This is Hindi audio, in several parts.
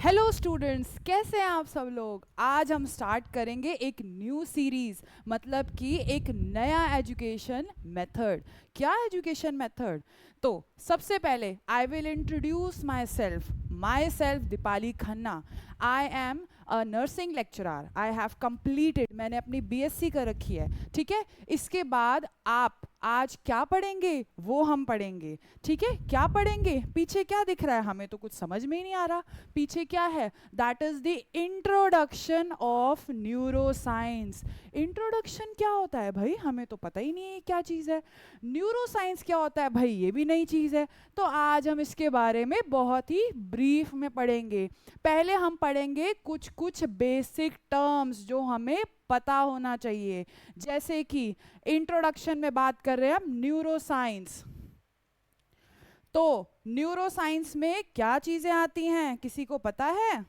हेलो स्टूडेंट्स, कैसे हैं आप सब लोग। आज हम स्टार्ट करेंगे एक न्यू सीरीज, मतलब कि एक नया एजुकेशन मेथड। क्या एजुकेशन मेथड? तो सबसे पहले I will introduce my self Deepali Khanna. I am a nursing lecturer. I have completed, मैंने अपनी बीएससी कर रखी है। ठीक है, इसके बाद आप आज क्या पढ़ेंगे वो हम पढ़ेंगे। ठीक है, क्या पढ़ेंगे? पीछे क्या दिख रहा है? हमें तो कुछ समझ में ही नहीं आ रहा पीछे क्या है। That is the introduction of neuro science. Introduction क्या होता है भाई? हमें तो पता ही नहीं है क्या चीज़ है। न्यूरो साइंस क्या होता है भाई? ये भी नई चीज़ है। तो आज हम इसके बारे में बहुत ही ब्रीफ में पढ़ेंगे। पहले हम पढ़ेंगे कुछ कुछ बेसिक टर्म्स जो हमें पता होना चाहिए। जैसे कि इंट्रोडक्शन में बात कर रहे हैं हम न्यूरो साइंस। तो न्यूरो साइंस में क्या चीजें आती हैं, किसी को पता है?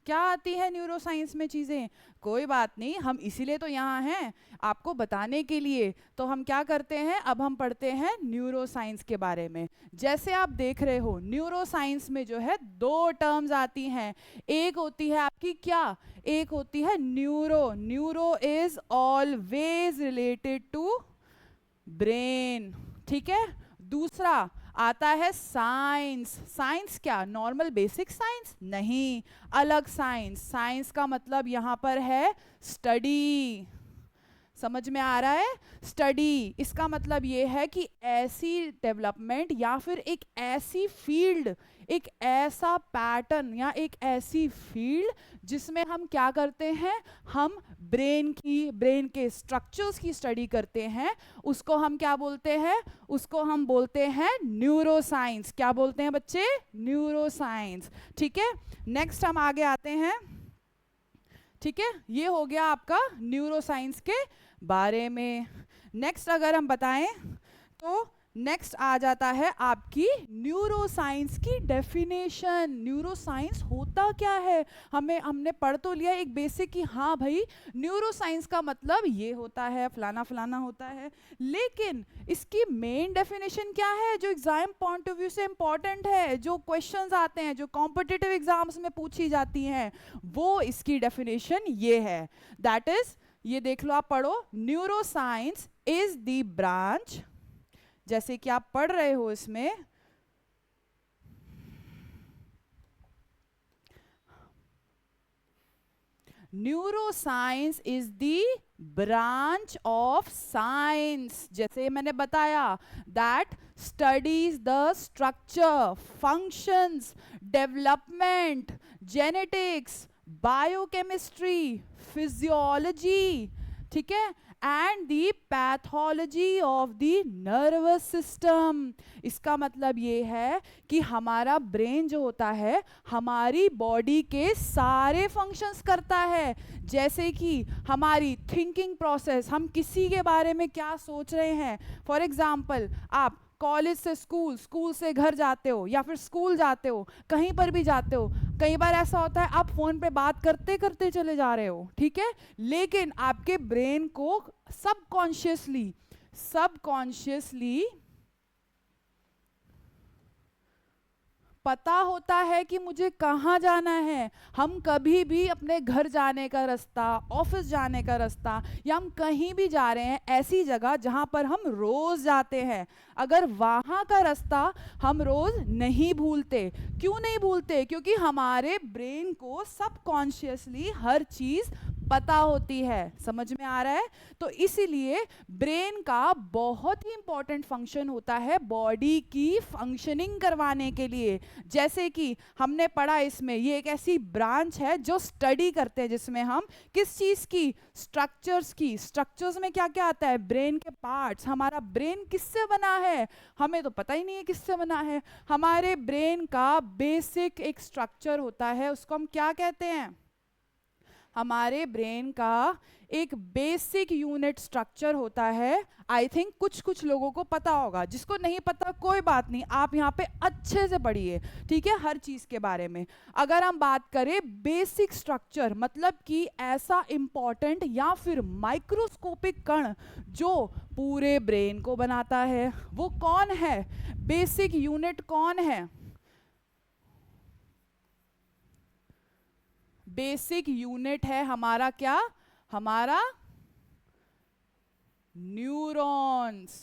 क्या आती है न्यूरो साइंस में चीजें? कोई बात नहीं, हम इसीलिए तो यहाँ हैं, आपको बताने के लिए। तो हम क्या करते हैं, अब हम पढ़ते हैं न्यूरो साइंस के बारे में। जैसे आप देख रहे हो, न्यूरो साइंस में जो है दो टर्म्स आती हैं। एक होती है आपकी क्या? एक होती है neuro. Neuro is always related to brain. ठीक है। दूसरा आता है साइंस। साइंस क्या? नॉर्मल बेसिक साइंस नहीं, अलग साइंस। साइंस का मतलब यहां पर है स्टडी। समझ में आ रहा है? स्टडी, इसका मतलब ये है कि ऐसी डेवलपमेंट या फिर एक ऐसी फील्ड, एक ऐसा पैटर्न या एक ऐसी फील्ड जिसमें हम क्या करते हैं, हम ब्रेन के स्ट्रक्चर्स की स्टडी करते हैं। उसको हम क्या बोलते हैं? उसको हम बोलते हैं न्यूरो साइंस। क्या बोलते हैं बच्चे? Neuro science. ठीक है, नेक्स्ट हम आगे आते हैं। ठीक है, ये हो गया आपका न्यूरो साइंस के बारे में। नेक्स्ट अगर हम बताएं तो नेक्स्ट आ जाता है आपकी न्यूरो साइंस की डेफिनेशन। न्यूरो साइंस होता क्या है? हमने पढ़ तो लिया एक बेसिक कि हाँ भाई न्यूरो साइंस का मतलब ये होता है, फलाना फलाना होता है। लेकिन इसकी मेन डेफिनेशन क्या है जो एग्जाम पॉइंट ऑफ व्यू से इंपॉर्टेंट है, जो क्वेश्चंस आते हैं, जो कॉम्पिटिटिव एग्जाम्स में पूछी जाती हैं, वो इसकी डेफिनेशन ये है। दैट इज, ये देख लो, आप पढ़ो, neuro science is the branch, जैसे कि आप पढ़ रहे हो इसमें, neuro science is the branch of science. जैसे मैंने बताया, that studies the structure, functions, development, genetics, biochemistry, physiology, ठीक है, and the pathology of the nervous system. इसका मतलब ये है कि हमारा ब्रेन जो होता है हमारी बॉडी के सारे फंक्शंस करता है। जैसे कि हमारी थिंकिंग प्रोसेस, हम किसी के बारे में क्या सोच रहे हैं। फॉर एग्जाम्पल, आप कॉलेज से स्कूल, स्कूल से घर जाते हो, या फिर स्कूल जाते हो, कहीं पर भी जाते हो, कई बार ऐसा होता है आप फोन पे बात करते करते चले जा रहे हो, ठीक है, लेकिन आपके ब्रेन को सबकॉन्शियसली सबकॉन्शियसली पता होता है कि मुझे कहाँ जाना है। हम कभी भी अपने घर जाने का रास्ता, ऑफिस जाने का रास्ता, या हम कहीं भी जा रहे हैं ऐसी जगह जहाँ पर हम रोज जाते हैं, अगर वहाँ का रास्ता हम रोज नहीं भूलते। क्यों नहीं भूलते? क्योंकि हमारे ब्रेन को सबकॉन्शियसली हर चीज़ पता होती है। समझ में आ रहा है? तो इसीलिए ब्रेन का बहुत ही इंपॉर्टेंट फंक्शन होता है बॉडी की फंक्शनिंग करवाने के लिए। जैसे कि हमने पढ़ा, इसमें ये एक ऐसी ब्रांच है जो स्टडी करते हैं, जिसमें हम किस चीज की? स्ट्रक्चर्स की। स्ट्रक्चर्स में क्या क्या आता है? ब्रेन के पार्ट्स। हमारा ब्रेन किससे बना है हमें तो पता ही नहीं है किससे बना है। हमारे ब्रेन का बेसिक एक स्ट्रक्चर होता है, उसको हम क्या कहते हैं? हमारे ब्रेन का एक बेसिक यूनिट स्ट्रक्चर होता है। आई थिंक कुछ कुछ लोगों को पता होगा, जिसको नहीं पता कोई बात नहीं, आप यहाँ पे अच्छे से पढ़िए, ठीक है, हर चीज़ के बारे में। अगर हम बात करें बेसिक स्ट्रक्चर, मतलब कि ऐसा इंपॉर्टेंट या फिर माइक्रोस्कोपिक कण जो पूरे ब्रेन को बनाता है, वो कौन है? बेसिक यूनिट कौन है? बेसिक यूनिट है हमारा क्या, हमारा न्यूरॉन्स।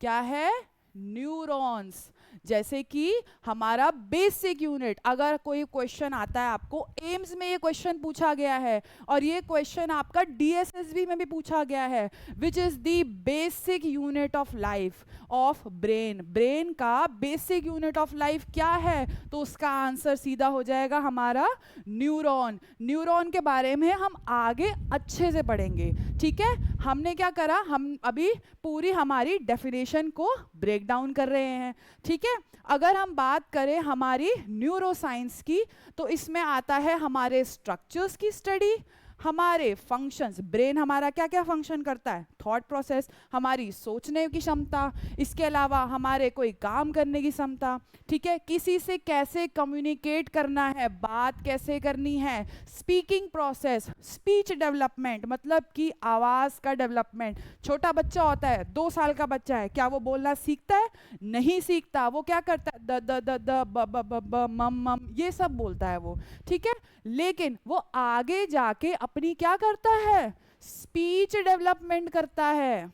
क्या है, न्यूरॉन्स। जैसे कि हमारा बेसिक यूनिट, अगर कोई क्वेश्चन आता है आपको, एम्स में ये क्वेश्चन पूछा गया है और ये क्वेश्चन आपका डीएसएसबी में भी पूछा गया है, which is the basic unit of life of brain. Brain का बेसिक यूनिट ऑफ लाइफ क्या है, तो उसका आंसर सीधा हो जाएगा हमारा न्यूरॉन। न्यूरॉन के बारे में हम आगे अच्छे से पढ़ेंगे, ठीक है। हमने क्या करा, हम अभी पूरी हमारी डेफिनेशन को ब्रेक डाउन कर रहे हैं, ठीक है। अगर हम बात करें हमारी न्यूरोसाइंस की, तो इसमें आता है हमारे स्ट्रक्चर्स की स्टडी, हमारे फंक्शंस, ब्रेन हमारा क्या क्या फंक्शन करता है, थॉट प्रोसेस, हमारी सोचने की क्षमता, इसके अलावा हमारे कोई काम करने की क्षमता, ठीक है, किसी से कैसे कम्युनिकेट करना है, बात कैसे करनी है, स्पीकिंग प्रोसेस, स्पीच डेवलपमेंट मतलब कि आवाज़ का डेवलपमेंट। छोटा बच्चा होता है, 2 साल का बच्चा है, क्या वो बोलना सीखता है, नहीं सीखता, वो क्या करता है, द द द द ब ब ब ब मम मम ये सब बोलता है वो, ठीक है। लेकिन वो आगे जाके अपनी क्या करता है, स्पीच डेवलपमेंट करता है,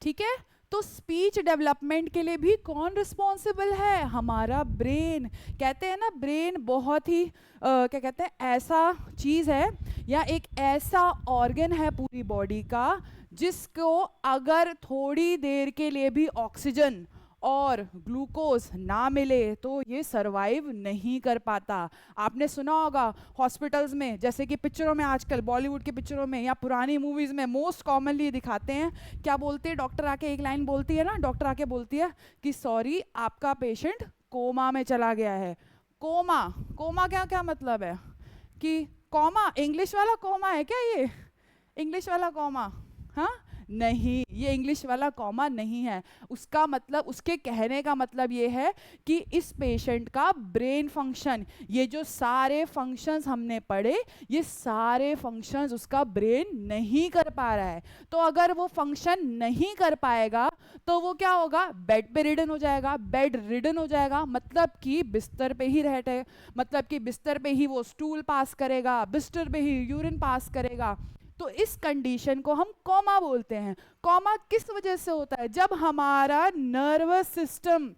ठीक है। तो स्पीच डेवलपमेंट के लिए भी कौन रिस्पॉन्सिबल है, हमारा ब्रेन। कहते हैं ना, ब्रेन बहुत ही क्या कहते हैं, ऐसा चीज़ है या एक ऐसा ऑर्गन है पूरी बॉडी का, जिसको अगर थोड़ी देर के लिए भी ऑक्सीजन और ग्लूकोज ना मिले तो ये सरवाइव नहीं कर पाता। आपने सुना होगा हॉस्पिटल्स में, जैसे कि पिक्चरों में आजकल, बॉलीवुड की पिक्चरों में या पुरानी मूवीज़ में मोस्ट कॉमनली दिखाते हैं, क्या बोलते हैं, डॉक्टर आके एक लाइन बोलती है ना, डॉक्टर आके बोलती है कि सॉरी आपका पेशेंट कोमा में चला गया है। कोमा, कोमा क्या क्या मतलब है, कि कॉमा इंग्लिश वाला कॉमा है क्या, ये इंग्लिश वाला कॉमा, हाँ नहीं, ये इंग्लिश वाला कॉमा नहीं है। उसका मतलब, उसके कहने का मतलब ये है कि इस पेशेंट का ब्रेन फंक्शन, ये जो सारे फंक्शंस हमने पढ़े, ये सारे फंक्शंस उसका ब्रेन नहीं कर पा रहा है। तो अगर वो फंक्शन नहीं कर पाएगा तो वो क्या होगा, बेड पे रिडन हो जाएगा। बेड रिडन हो जाएगा मतलब कि बिस्तर पे ही रहते, मतलब कि बिस्तर पे ही वो स्टूल पास करेगा, बिस्तर पे ही यूरिन पास करेगा। तो इस कंडीशन को हम कोमा बोलते हैं। कोमा किस वजह से होता है, जब हमारा नर्वस सिस्टम,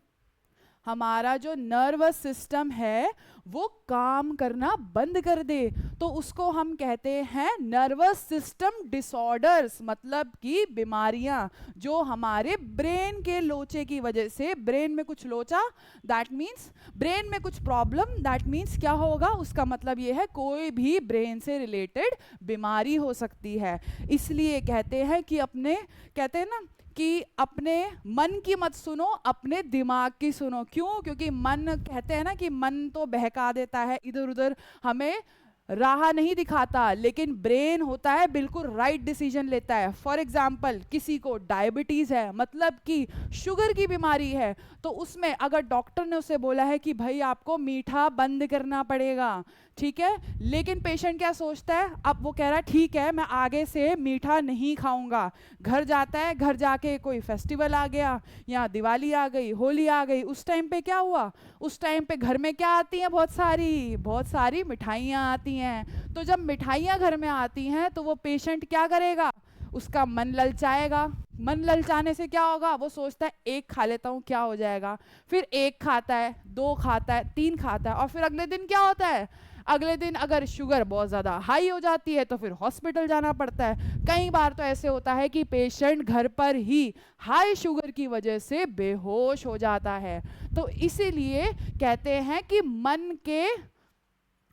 हमारा जो नर्वस सिस्टम है वो काम करना बंद कर दे, तो उसको हम कहते हैं नर्वस सिस्टम डिसऑर्डर्स, मतलब कि बीमारियां जो हमारे ब्रेन के लोचे की वजह से, ब्रेन में कुछ लोचा दैट मीन्स ब्रेन में कुछ प्रॉब्लम, दैट मीन्स क्या होगा, उसका मतलब ये है कोई भी ब्रेन से रिलेटेड बीमारी हो सकती है। इसलिए कहते हैं कि अपने, कहते हैं ना कि अपने मन की मत सुनो, अपने दिमाग की सुनो। क्यों, क्योंकि मन, कहते हैं ना कि मन तो बहका देता है, इधर उधर हमें राह नहीं दिखाता, लेकिन ब्रेन होता है बिल्कुल राइट डिसीजन लेता है। फॉर एग्जाम्पल किसी को डायबिटीज़ है, मतलब कि शुगर की बीमारी है, तो उसमें अगर डॉक्टर ने उसे बोला है कि भाई आपको मीठा बंद करना पड़ेगा, ठीक है, लेकिन पेशेंट क्या सोचता है, अब वो कह रहा है ठीक है मैं आगे से मीठा नहीं खाऊंगा। घर जाता है, घर जाके कोई फेस्टिवल आ गया, या दिवाली आ गई, होली आ गई, उस टाइम पे क्या हुआ, उस टाइम पे घर में क्या आती हैं, बहुत सारी मिठाइयाँ आती हैं। तो जब मिठाइयाँ घर में आती हैं तो वो पेशेंट क्या करेगा, उसका मन ललचाएगा। मन ललचाने से क्या होगा, वो सोचता है एक खा लेता हूँ क्या हो जाएगा, फिर एक खाता है, 2 खाता है, 3 खाता है, और फिर अगले दिन क्या होता है, अगले दिन अगर शुगर बहुत ज़्यादा हाई हो जाती है तो फिर हॉस्पिटल जाना पड़ता है। कई बार तो ऐसे होता है कि पेशेंट घर पर ही हाई शुगर की वजह से बेहोश हो जाता है। तो इसीलिए कहते हैं कि मन के,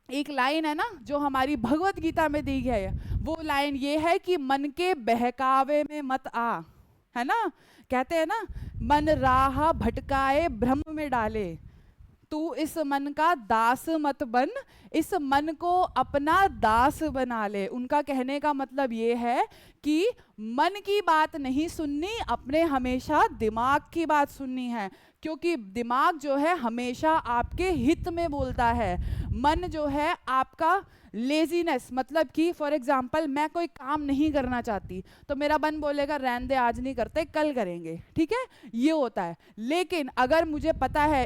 एक लाइन है ना जो हमारी भगवत गीता में दी है, वो लाइन ये है कि मन के बहकावे में मत आ, है ना। कहते हैं ना, मन राह भटकाए भ्रम में डाले, तू इस मन का दास मत बन, इस मन को अपना दास बना ले। उनका कहने का मतलब ये है कि मन की बात नहीं सुननी, अपने हमेशा दिमाग की बात सुननी है, क्योंकि दिमाग जो है हमेशा आपके हित में बोलता है। मन जो है आपका लेजीनेस मतलब कि फॉर एग्जांपल मैं कोई काम नहीं करना चाहती तो मेरा मन बोलेगा रहने दे, आज नहीं करते, कल करेंगे, ठीक है, ये होता है। लेकिन अगर मुझे पता है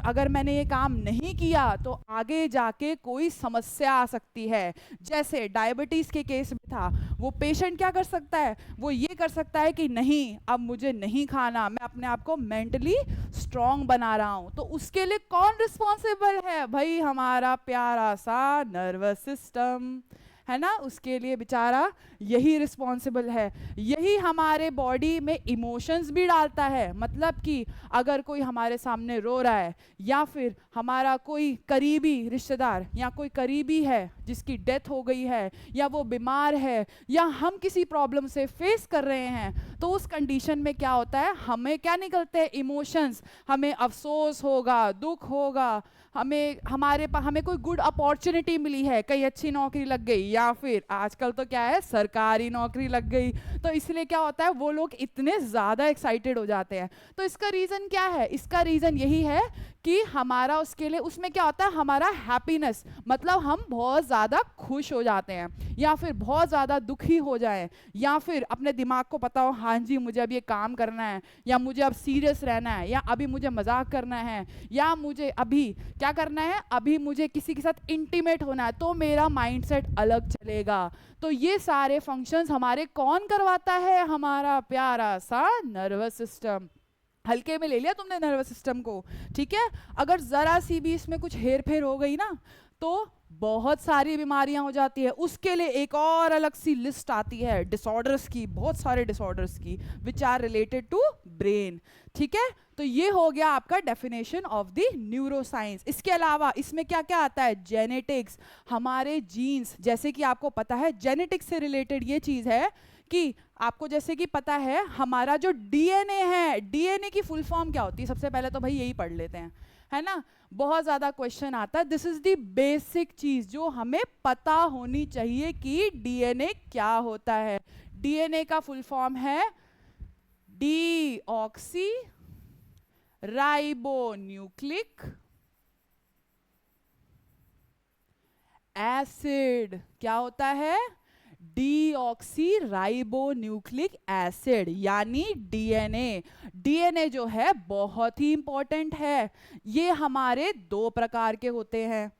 अगर मैंने ये काम नहीं किया तो आगे जाके कोई समस्या आ सकती है, जैसे डायबिटीज के केस में था, वो पेशेंट क्या कर सकता है, वो ये कर सकता है कि नहीं अब मुझे नहीं खाना, मैं अपने आप को मेंटली स्ट्रांग बना रहा हूं, तो उसके लिए कौन रिस्पॉन्सिबल है भाई, हमारा प्यारा सा नर्वस सिस्टम, है ना, उसके लिए बेचारा यही रिस्पॉन्सिबल है। यही हमारे बॉडी में इमोशंस भी डालता है, मतलब कि अगर कोई हमारे सामने रो रहा है या फिर हमारा कोई करीबी रिश्तेदार या कोई करीबी है जिसकी डेथ हो गई है या वो बीमार है या हम किसी प्रॉब्लम से फेस कर रहे हैं, तो उस कंडीशन में क्या होता है, हमें क्या निकलते हैं इमोशंस, हमें अफसोस होगा, दुख होगा, हमें कोई गुड अपॉर्चुनिटी मिली है, कहीं अच्छी नौकरी लग गई या फिर आजकल तो क्या है सरकारी नौकरी लग गई, तो इसलिए क्या होता है वो लोग इतने ज़्यादा एक्साइटेड हो जाते हैं। तो इसका रीज़न क्या है, इसका रीज़न यही है कि हमारा उसके लिए उसमें क्या होता है, हमारा हैप्पीनेस, मतलब हम बहुत ज़्यादा खुश हो जाते हैं या फिर बहुत ज़्यादा दुखी हो जाए या फिर अपने दिमाग को पता हो हाँ जी मुझे अब ये काम करना है या मुझे अब सीरियस रहना है या अभी मुझे मजाक करना है या मुझे अभी क्या करना है, अभी मुझे किसी के साथ इंटीमेट होना है, तो मेरा माइंडसेट अलग चलेगा। तो ये सारे फंक्शंस हमारे कौन करवाता है, हमारा प्यारा सा नर्वस सिस्टम। हल्के में ले लिया तुमने नर्वस सिस्टम को, ठीक है। अगर जरा सी भी इसमें कुछ हेर फेर हो गई ना तो बहुत सारी बीमारियां हो जाती है। उसके लिए एक और अलग सी लिस्ट आती है डिसऑर्डर्स की, बहुत सारे डिसऑर्डर्स की which are related to brain, ठीक है। तो ये हो गया आपका डेफिनेशन ऑफ द न्यूरोसाइंस। इसके अलावा इसमें क्या क्या आता है, जेनेटिक्स, हमारे जीन्स, जैसे कि आपको पता है जेनेटिक्स से रिलेटेड ये चीज है कि आपको जैसे कि पता है हमारा जो डीएनए है, डीएनए की फुल फॉर्म क्या होती है, सबसे पहले तो भाई यही पढ़ लेते हैं, है ना, बहुत ज्यादा क्वेश्चन आता है। दिस इज द बेसिक चीज जो हमें पता होनी चाहिए कि डीएनए क्या होता है। डीएनए का फुल फॉर्म है डीऑक्सी राइबोन्यूक्लिक एसिड। क्या होता है, डीऑक्सी राइबोन्यूक्लिक एसिड यानी डीएनए। डीएनए जो है बहुत ही इंपॉर्टेंट है, ये हमारे दो प्रकार के होते हैं,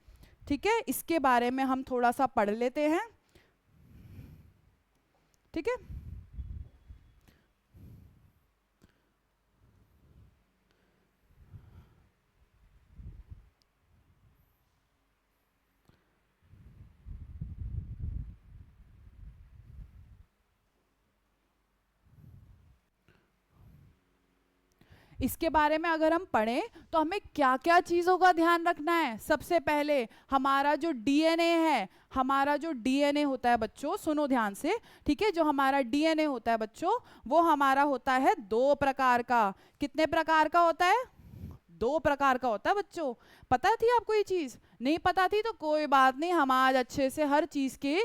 ठीक है, इसके बारे में हम थोड़ा सा पढ़ लेते हैं, ठीक है। इसके बारे में अगर हम पढ़ें तो हमें क्या क्या चीज़ों का ध्यान रखना है। सबसे पहले हमारा जो डीएनए है, हमारा जो डीएनए होता है बच्चों, सुनो ध्यान से, ठीक है, जो हमारा डीएनए होता है बच्चों वो हमारा होता है दो प्रकार का। कितने प्रकार का होता है, दो प्रकार का होता है बच्चों। पता थी आपको ये चीज़, नहीं पता थी तो कोई बात नहीं, हम आज अच्छे से हर चीज़ के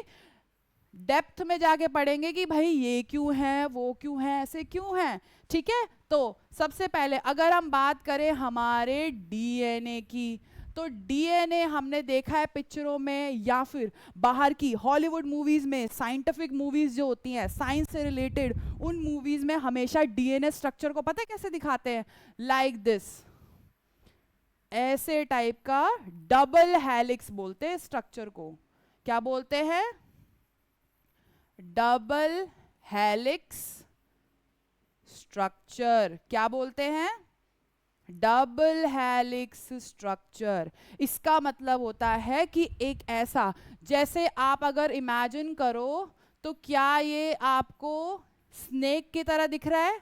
डेप्थ में जाके पढ़ेंगे कि भाई ये क्यों है, वो क्यों है, ऐसे क्यों है, ठीक है। तो सबसे पहले अगर हम बात करें हमारे डीएनए की, तो डीएनए हमने देखा है पिक्चरों में या फिर बाहर की हॉलीवुड मूवीज में, साइंटिफिक मूवीज जो होती हैं साइंस से रिलेटेड, उन मूवीज में हमेशा डीएनए स्ट्रक्चर को पता है कैसे दिखाते हैं, लाइक दिस, ऐसे टाइप का डबल हेलिक्स बोलते हैं स्ट्रक्चर को। क्या बोलते हैं, डबल हेलिक्स स्ट्रक्चर। क्या बोलते हैं, डबल हेलिक्स स्ट्रक्चर। इसका मतलब होता है कि एक ऐसा, जैसे आप अगर इमेजिन करो तो क्या ये आपको स्नेक की तरह दिख रहा है,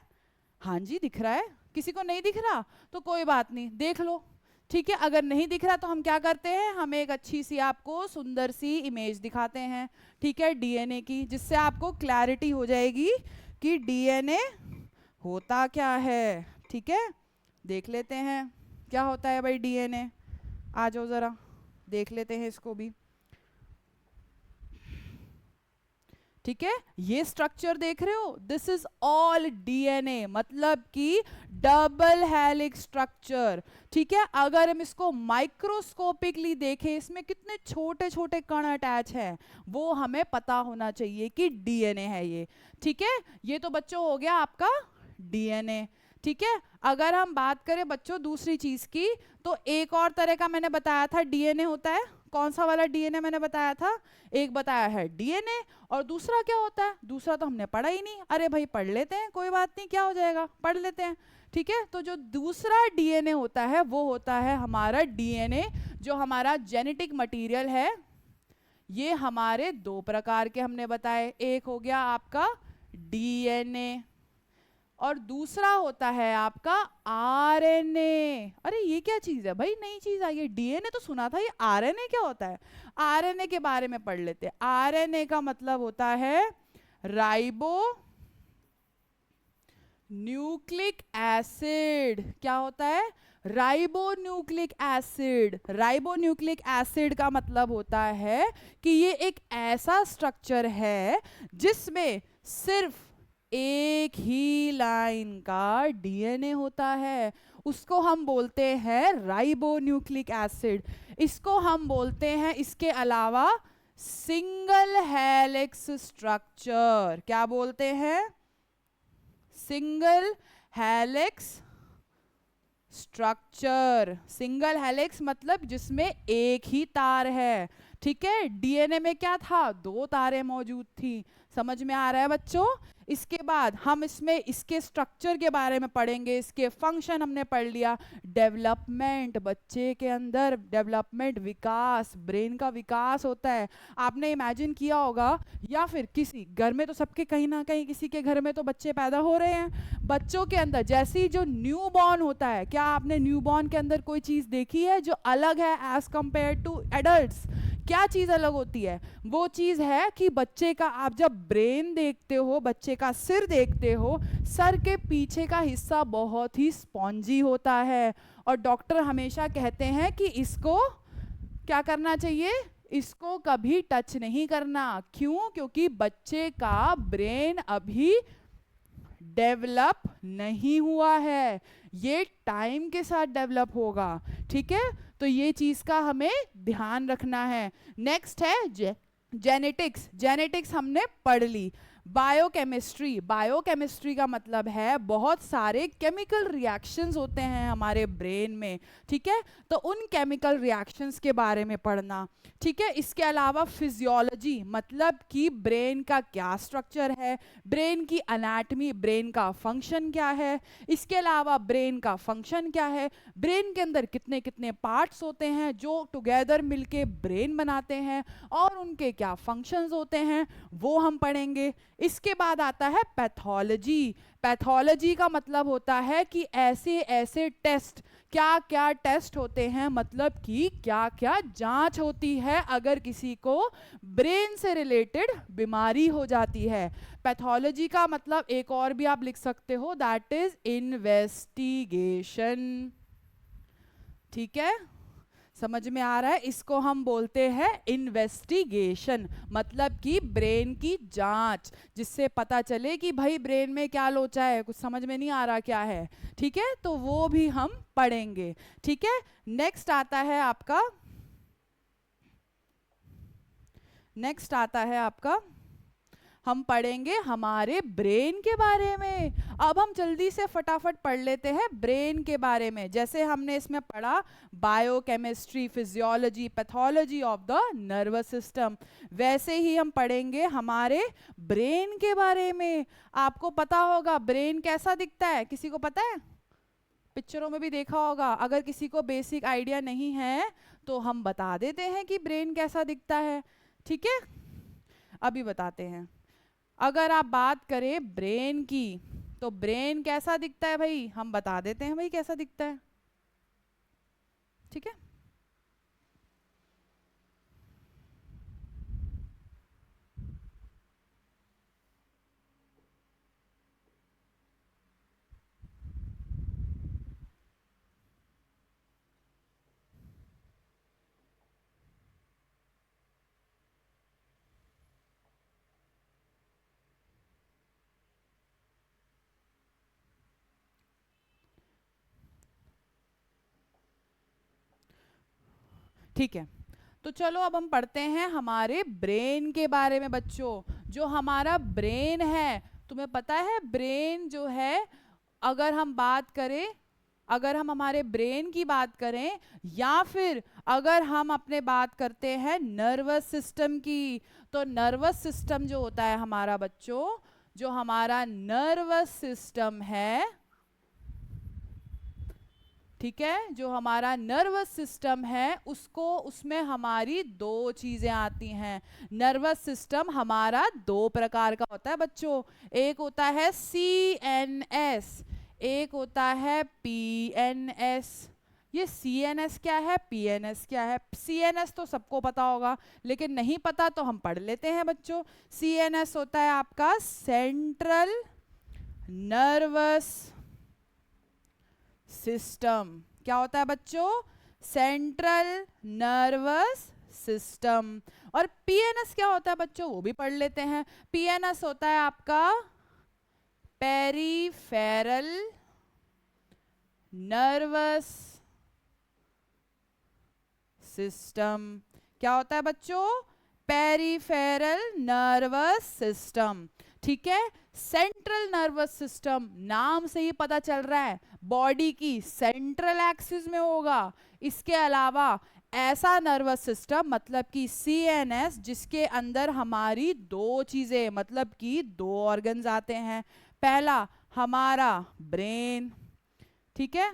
हाँ जी दिख रहा है, किसी को नहीं दिख रहा तो कोई बात नहीं, देख लो, ठीक है। अगर नहीं दिख रहा तो हम क्या करते हैं, हम एक अच्छी सी आपको सुंदर सी इमेज दिखाते हैं, ठीक है, डीएनए की, जिससे आपको क्लैरिटी हो जाएगी कि डीएनए होता क्या है, ठीक है। देख लेते हैं क्या होता है भाई डीएनए, आ जाओ जरा देख लेते हैं इसको भी, ठीक है, ये स्ट्रक्चर देख रहे हो, दिस इज ऑल डीएनए, मतलब कि डबल हेलिक्स स्ट्रक्चर। ठीक है, अगर हम इसको माइक्रोस्कोपिकली देखें, इसमें कितने छोटे छोटे कण अटैच हैं वो हमें पता होना चाहिए कि डीएनए है ये। ठीक है, ये तो बच्चों हो गया आपका डीएनए। ठीक है, अगर हम बात करें बच्चों दूसरी चीज की, तो एक और तरह का मैंने बताया था डीएनए होता है। कौन सा वाला डीएनए मैंने बताया था? एक बताया है डीएनए, और दूसरा क्या होता है? दूसरा तो हमने पढ़ा ही नहीं। अरे भाई पढ़ लेते हैं, कोई बात नहीं, क्या हो जाएगा, पढ़ लेते हैं। ठीक है, तो जो दूसरा डीएनए होता है वो होता है हमारा डीएनए, जो हमारा जेनेटिक मटेरियल है। ये हमारे दो प्रकार के हमने बताए, एक हो गया आपका डीएनए और दूसरा होता है आपका आरएनए। अरे ये क्या चीज है भाई, नई चीज आई है, डीएनए तो सुना था, ये आरएनए क्या होता है? आरएनए के बारे में पढ़ लेते हैं। आरएनए का मतलब होता है राइबो न्यूक्लिक एसिड। क्या होता है? Ribo nucleic acid. Ribo nucleic acid का मतलब होता है कि ये एक ऐसा स्ट्रक्चर है जिसमें सिर्फ एक ही लाइन का डीएनए होता है। उसको हम बोलते हैं राइबो न्यूक्लिक एसिड। इसको हम बोलते हैं इसके अलावा सिंगल हेलिक्स स्ट्रक्चर। क्या बोलते हैं? Single helix structure. Single helix मतलब जिसमें एक ही तार है। ठीक है, डीएनए में क्या था? दो तारें मौजूद थी। समझ में आ रहा है बच्चों? इसके बाद हम इसमें इसके स्ट्रक्चर के बारे में पढ़ेंगे, इसके फंक्शन हमने पढ़ लिया। डेवलपमेंट, बच्चे के अंदर डेवलपमेंट, विकास, ब्रेन का विकास होता है। आपने इमेजिन किया होगा, या फिर किसी घर में तो सबके कहीं ना कहीं किसी के घर में तो बच्चे पैदा हो रहे हैं। बच्चों के अंदर जैसे ही जो न्यू बॉर्न होता है, क्या आपने न्यू बॉर्न के अंदर कोई चीज देखी है जो अलग है एज कंपेयर टू एडल्ट्स? क्या चीज अलग होती है? वो चीज है कि बच्चे का आप जब ब्रेन देखते हो, बच्चे का सिर देखते हो, सर के पीछे का हिस्सा बहुत ही स्पॉन्जी होता है। और डॉक्टर हमेशा कहते हैं कि इसको क्या करना चाहिए? इसको कभी टच नहीं करना। क्यों? क्योंकि बच्चे का ब्रेन अभी डेवलप नहीं हुआ है, ये टाइम के साथ डेवलप होगा। ठीक है, तो ये चीज का हमें ध्यान रखना है। नेक्स्ट है जेनेटिक्स। जेनेटिक्स हमने पढ़ ली। बायोकेमिस्ट्री। बायोकेमिस्ट्री का मतलब है बहुत सारे केमिकल रिएक्शंस होते हैं हमारे ब्रेन में। ठीक है, तो उन केमिकल रिएक्शंस के बारे में पढ़ना। ठीक है, इसके अलावा फिजियोलॉजी, मतलब कि ब्रेन का क्या स्ट्रक्चर है, ब्रेन की अनाटमी, ब्रेन का फंक्शन क्या है। इसके अलावा ब्रेन का फंक्शन क्या है, ब्रेन के अंदर कितने कितने पार्ट्स होते हैं जो टुगेदर मिलके ब्रेन बनाते हैं, और उनके क्या फंक्शंस होते हैं, वो हम पढ़ेंगे। इसके बाद आता है पैथोलॉजी। पैथोलॉजी का मतलब होता है कि ऐसे ऐसे टेस्ट, क्या क्या टेस्ट होते हैं, मतलब कि क्या क्या जांच होती है अगर किसी को ब्रेन से रिलेटेड बीमारी हो जाती है। पैथोलॉजी का मतलब एक और भी आप लिख सकते हो, दैट इज इन्वेस्टिगेशन। ठीक है, समझ में आ रहा है? इसको हम बोलते हैं इन्वेस्टिगेशन, मतलब कि ब्रेन की जांच, जिससे पता चले कि भाई ब्रेन में क्या लोचा है, कुछ समझ में नहीं आ रहा क्या है। ठीक है, तो वो भी हम पढ़ेंगे। ठीक है, नेक्स्ट आता है आपका, नेक्स्ट आता है आपका, हम पढ़ेंगे हमारे ब्रेन के बारे में। अब हम जल्दी से फटाफट पढ़ लेते हैं ब्रेन के बारे में। जैसे हमने इसमें पढ़ा biochemistry, physiology, pathology of the nervous system, वैसे ही हम पढ़ेंगे हमारे ब्रेन के बारे में। आपको पता होगा ब्रेन कैसा दिखता है, किसी को पता है? पिक्चरों में भी देखा होगा। अगर किसी को बेसिक आइडिया नहीं है तो हम बता देते हैं कि ब्रेन कैसा दिखता है। ठीक है, अभी बताते हैं। अगर आप बात करें ब्रेन की, तो ब्रेन कैसा दिखता है भाई, हम बता देते हैं भाई कैसा दिखता है। ठीक है, ठीक है, तो चलो अब हम पढ़ते हैं हमारे ब्रेन के बारे में बच्चों। जो हमारा ब्रेन है, तुम्हें पता है ब्रेन जो है, अगर हम बात करें, अगर हम हमारे ब्रेन की बात करें या फिर अगर हम अपने बात करते हैं नर्वस सिस्टम की, तो नर्वस सिस्टम जो होता है हमारा बच्चों, जो हमारा नर्वस सिस्टम है, ठीक है, जो हमारा नर्वस सिस्टम है उसको, उसमें हमारी दो चीजें आती हैं। नर्वस सिस्टम हमारा दो प्रकार का होता है बच्चों। एक होता है CNS, एक होता है PNS। ये CNS क्या है, PNS क्या है? CNS तो सबको पता होगा, लेकिन नहीं पता तो हम पढ़ लेते हैं बच्चों। CNS होता है आपका सेंट्रल नर्वस सिस्टम। क्या होता है बच्चों? Central nervous system. और पीएनएस क्या होता है बच्चों, वो भी पढ़ लेते हैं। पीएनएस होता है आपका पेरिफेरल नर्वस सिस्टम। क्या होता है बच्चों? Peripheral nervous system. ठीक है, सेंट्रल नर्वस सिस्टम, नाम से ही पता चल रहा है बॉडी की सेंट्रल एक्सिस में होगा। इसके अलावा ऐसा नर्वस सिस्टम, मतलब कि CNS, जिसके अंदर हमारी दो चीजें, मतलब कि दो ऑर्गन्स आते हैं। पहला हमारा ब्रेन, ठीक है,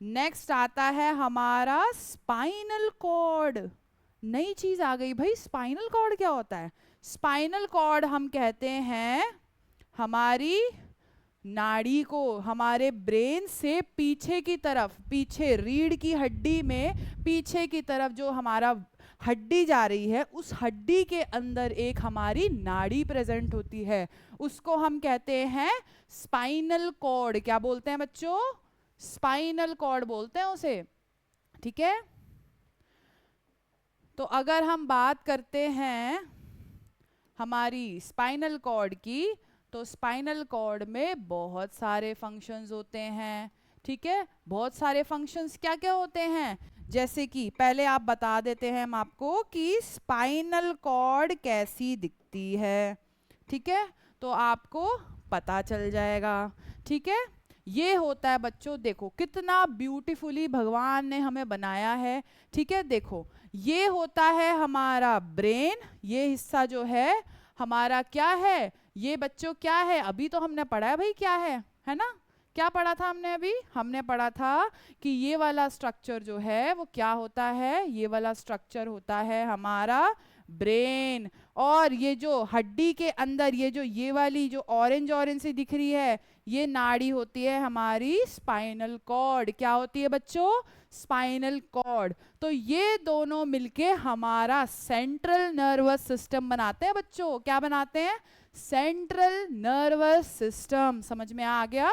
नेक्स्ट आता है हमारा स्पाइनल कॉर्ड। नई चीज आ गई भाई, स्पाइनल कॉर्ड क्या होता है? स्पाइनल कॉर्ड हम कहते हैं हमारी नाड़ी को, हमारे ब्रेन से पीछे की तरफ, पीछे रीढ़ की हड्डी में पीछे की तरफ जो हमारा हड्डी जा रही है, उस हड्डी के अंदर एक हमारी नाड़ी प्रेजेंट होती है, उसको हम कहते हैं स्पाइनल कॉर्ड। क्या बोलते हैं बच्चों? स्पाइनल कॉर्ड बोलते हैं उसे। ठीक है, तो अगर हम बात करते हैं हमारी स्पाइनल कॉर्ड की, तो स्पाइनल कॉर्ड में बहुत सारे फंक्शंस होते हैं। ठीक है, बहुत सारे फंक्शंस क्या क्या होते हैं, जैसे कि पहले आप बता देते हैं हम आपको कि स्पाइनल कॉर्ड कैसी दिखती है। ठीक है, तो आपको पता चल जाएगा। ठीक है, ये होता है बच्चों, देखो कितना ब्यूटीफुली भगवान ने हमें बनाया है। ठीक है, देखो ये होता है हमारा ब्रेन, ये हिस्सा जो है हमारा क्या है, ये बच्चों क्या है, अभी तो हमने पढ़ा है भाई क्या है ना? क्या पढ़ा था हमने अभी? हमने पढ़ा था कि ये वाला स्ट्रक्चर जो है वो क्या होता है, ये वाला स्ट्रक्चर होता है हमारा ब्रेन। और ये जो हड्डी के अंदर ये वाली जो ऑरेंज ऑरेंज सी दिख रही है, ये नाड़ी होती है हमारी स्पाइनल कॉर्ड। क्या होती है बच्चों? Spinal cord. तो ये दोनों मिलके हमारा सेंट्रल नर्वस सिस्टम बनाते हैं बच्चों। क्या बनाते हैं? Central nervous system. समझ में आ गया?